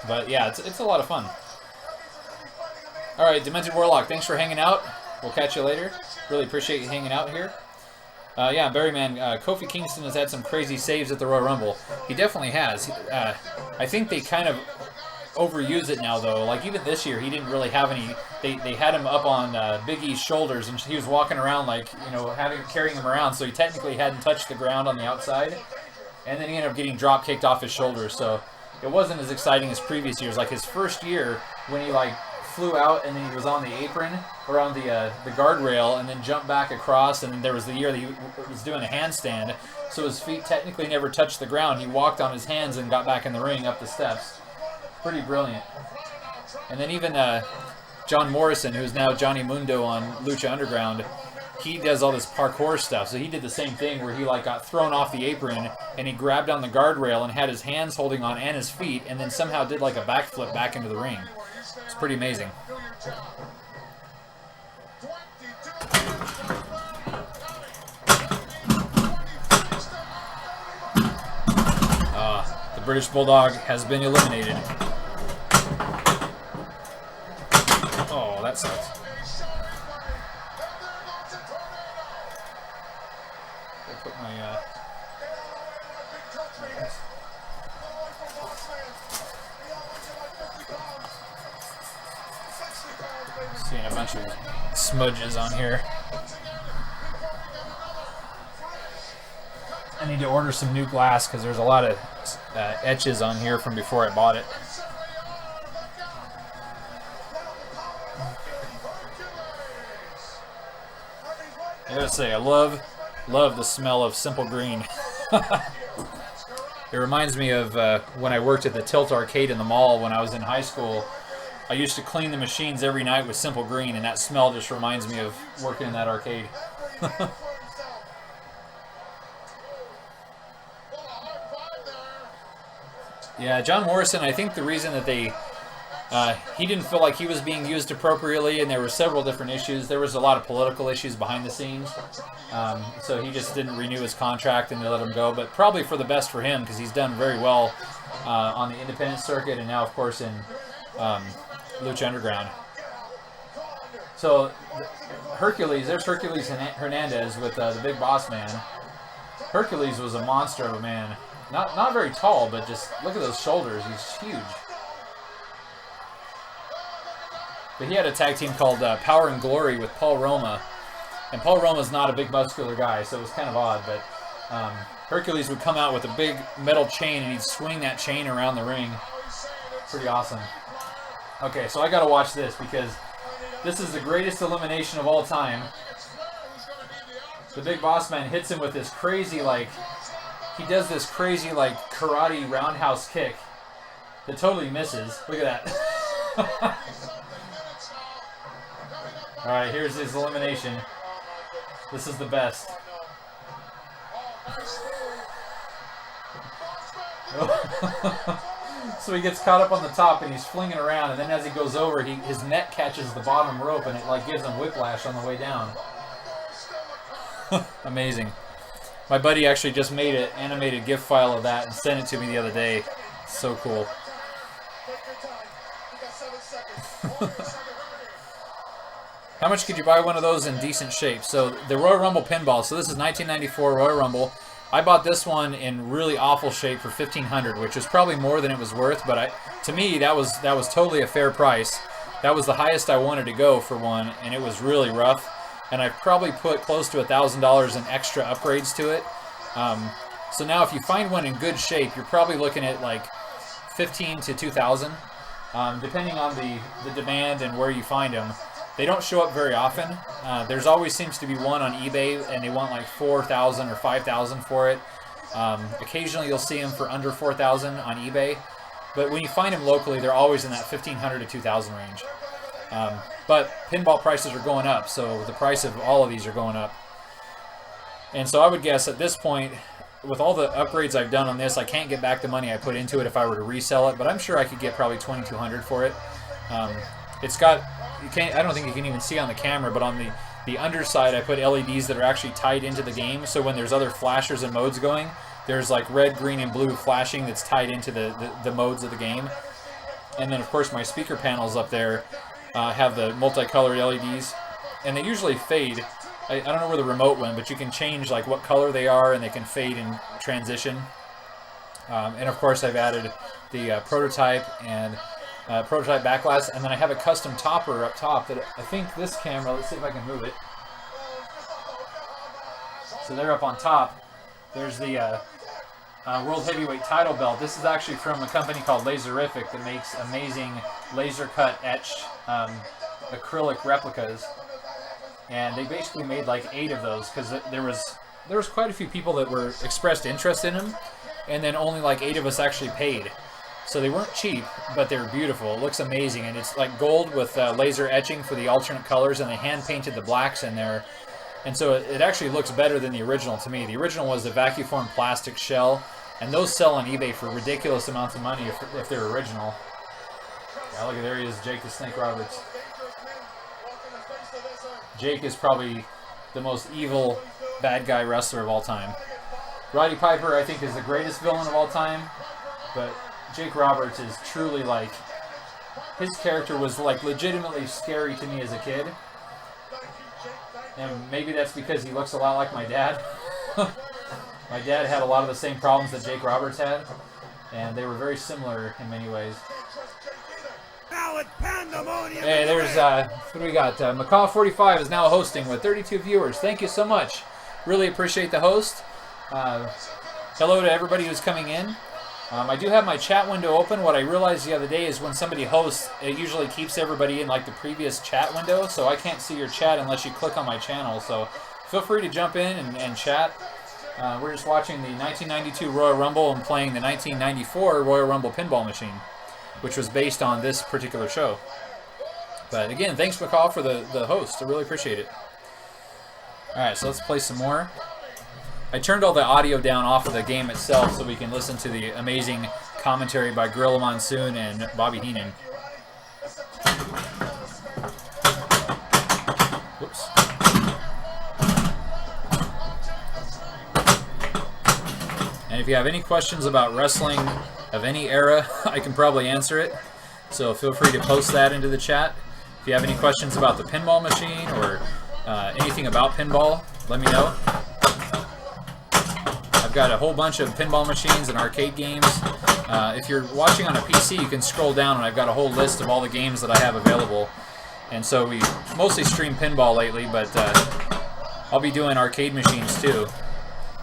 But yeah, it's a lot of fun. Alright, Demented Warlock, thanks for hanging out. We'll catch you later. Really appreciate you hanging out here. Yeah, Barryman, Kofi Kingston has had some crazy saves at the Royal Rumble. He definitely has. I think they kind of overuse it now, though. Like, even this year, he didn't really have any. They had him up on Big E's shoulders, and he was walking around, like, you know, carrying him around, so he technically hadn't touched the ground on the outside. And then he ended up getting drop kicked off his shoulders, so it wasn't as exciting as previous years. Like, his first year, when he, like, flew out and then he was on the apron, or on the guardrail, and then jumped back across, and then there was the year that he was doing a handstand, so his feet technically never touched the ground. He walked on his hands and got back in the ring up the steps. Pretty brilliant. And then even John Morrison, who's now Johnny Mundo on Lucha Underground, he does all this parkour stuff. So he did the same thing where he like got thrown off the apron and he grabbed on the guardrail and had his hands holding on and his feet, and then somehow did like a backflip back into the ring. It's pretty amazing. The British Bulldog has been eliminated. Oh, that sucks. I put my seeing a bunch of smudges on here. I need to order some new glass because there's a lot of etches on here from before I bought it. I gotta say, I love the smell of Simple Green. It reminds me of when I worked at the Tilt Arcade in the mall when I was in high school. I used to clean the machines every night with Simple Green, and that smell just reminds me of working in that arcade. Yeah, John Morrison, I think the reason that he didn't feel like he was being used appropriately, and there were several different issues. There was a lot of political issues behind the scenes, so he just didn't renew his contract and they let him go, but probably for the best for him because he's done very well on the independent circuit and now, of course, in Lucha Underground. So, Hercules, there's Hercules Hernandez with the Big Boss Man. Hercules was a monster of a man. Not very tall, but just look at those shoulders. He's huge. But he had a tag team called Power and Glory with Paul Roma. And Paul Roma's not a big muscular guy, so it was kind of odd. But Hercules would come out with a big metal chain, and he'd swing that chain around the ring. Pretty awesome. Okay, so I got to watch this because this is the greatest elimination of all time. The Big Boss Man hits him with this crazy, like... He does this crazy, like, karate roundhouse kick that totally misses. Look at that. Alright, here's his elimination. This is the best. So he gets caught up on the top and he's flinging around, and then as he goes over, his neck catches the bottom rope and it like gives him whiplash on the way down. Amazing. My buddy actually just made an animated GIF file of that and sent it to me the other day. So cool. How much could you buy one of those in decent shape? So the Royal Rumble pinball. So this is 1994 Royal Rumble. I bought this one in really awful shape for $1,500, which is probably more than it was worth. But to me, that was totally a fair price. That was the highest I wanted to go for one, and it was really rough. And I've probably put close to $1,000 in extra upgrades to it. So now if you find one in good shape, you're probably looking at like $1,500 to $2,000, depending on the demand and where you find them. They don't show up very often. There's always seems to be one on eBay, and they want like $4,000 or $5,000 for it. Occasionally you'll see them for under $4,000 on eBay. But when you find them locally, they're always in that $1,500 to $2,000 range. But pinball prices are going up, so the price of all of these are going up. And so I would guess at this point, with all the upgrades I've done on this, I can't get back the money I put into it if I were to resell it, but I'm sure I could get probably $2,200 for it. It's got, I don't think you can even see on the camera, but on the underside I put LEDs that are actually tied into the game, so when there's other flashers and modes going, there's like red, green, and blue flashing that's tied into the modes of the game. And then of course my speaker panels up there have the multicolored LEDs, and they usually fade. I don't know where the remote went, but you can change like what color they are, and they can fade and transition. And of course I've added the prototype and prototype back glass, and then I have a custom topper up top that I think this camera, let's see if I can move it. So they're up on top. There's the World Heavyweight title belt. This is actually from a company called Laserific that makes amazing laser cut etched acrylic replicas. And they basically made like 8 of those because there was quite a few people that were expressed interest in them, and then only like 8 of us actually paid. So they weren't cheap, but they're beautiful. It looks amazing, and it's like gold with laser etching for the alternate colors, and they hand painted the blacks in there. And so it actually looks better than the original to me. The original was a vacuum plastic shell, and those sell on eBay for ridiculous amounts of money if they're original. Yeah, look at, there he is, Jake the Snake Roberts. Jake is probably the most evil bad guy wrestler of all time. Roddy Piper, I think, is the greatest villain of all time, but Jake Roberts is truly like, his character was like legitimately scary to me as a kid. And maybe that's because he looks a lot like my dad. My dad had a lot of the same problems that Jake Roberts had, and they were very similar in many ways. Hey, there's, what do we got? Macaw45 is now hosting with 32 viewers. Thank you so much. Really appreciate the host. Hello to everybody who's coming in. I do have my chat window open. What I realized the other day is when somebody hosts, it usually keeps everybody in like the previous chat window, so I can't see your chat unless you click on my channel. So feel free to jump in and chat. We're just watching the 1992 Royal Rumble and playing the 1994 Royal Rumble pinball machine, which was based on this particular show. But again, thanks Macaw for the host. I really appreciate it. Alright, so let's play some more. I turned all the audio down off of the game itself so we can listen to the amazing commentary by Gorilla Monsoon and Bobby Heenan. Whoops. And if you have any questions about wrestling of any era, I can probably answer it. So feel free to post that into the chat. If you have any questions about the pinball machine or anything about pinball, let me know. I've got a whole bunch of pinball machines and arcade games. If you're watching on a PC, you can scroll down and I've got a whole list of all the games that I have available. And so we mostly stream pinball lately, but I'll be doing arcade machines too.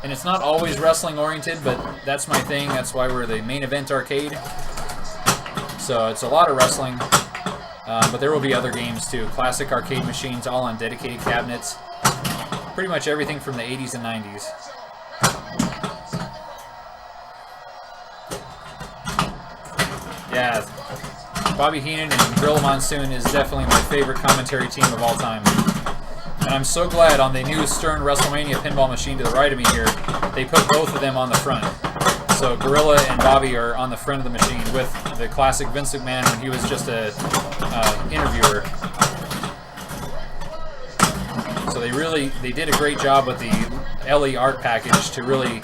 And it's not always wrestling oriented, but that's my thing. That's why we're the Main Event Arcade. So it's a lot of wrestling, but there will be other games too. Classic arcade machines, all on dedicated cabinets. Pretty much everything from the 80s and 90s. Yeah, Bobby Heenan and Gorilla Monsoon is definitely my favorite commentary team of all time. And I'm so glad on the new Stern WrestleMania pinball machine to the right of me here, they put both of them on the front. So Gorilla and Bobby are on the front of the machine with the classic Vince McMahon when he was just a interviewer. So they did a great job with the LE art package to really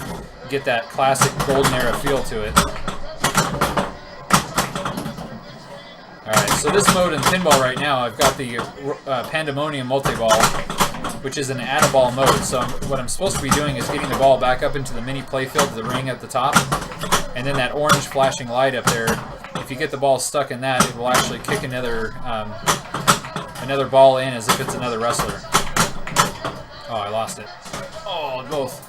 get that classic golden era feel to it. Alright, so this mode in pinball right now, I've got the Pandemonium multi-ball, which is an add-a-ball mode. So what I'm supposed to be doing is getting the ball back up into the mini playfield, the ring at the top, and then that orange flashing light up there, if you get the ball stuck in that, it will actually kick another ball in as if it's another wrestler. Oh, I lost it. Oh, both.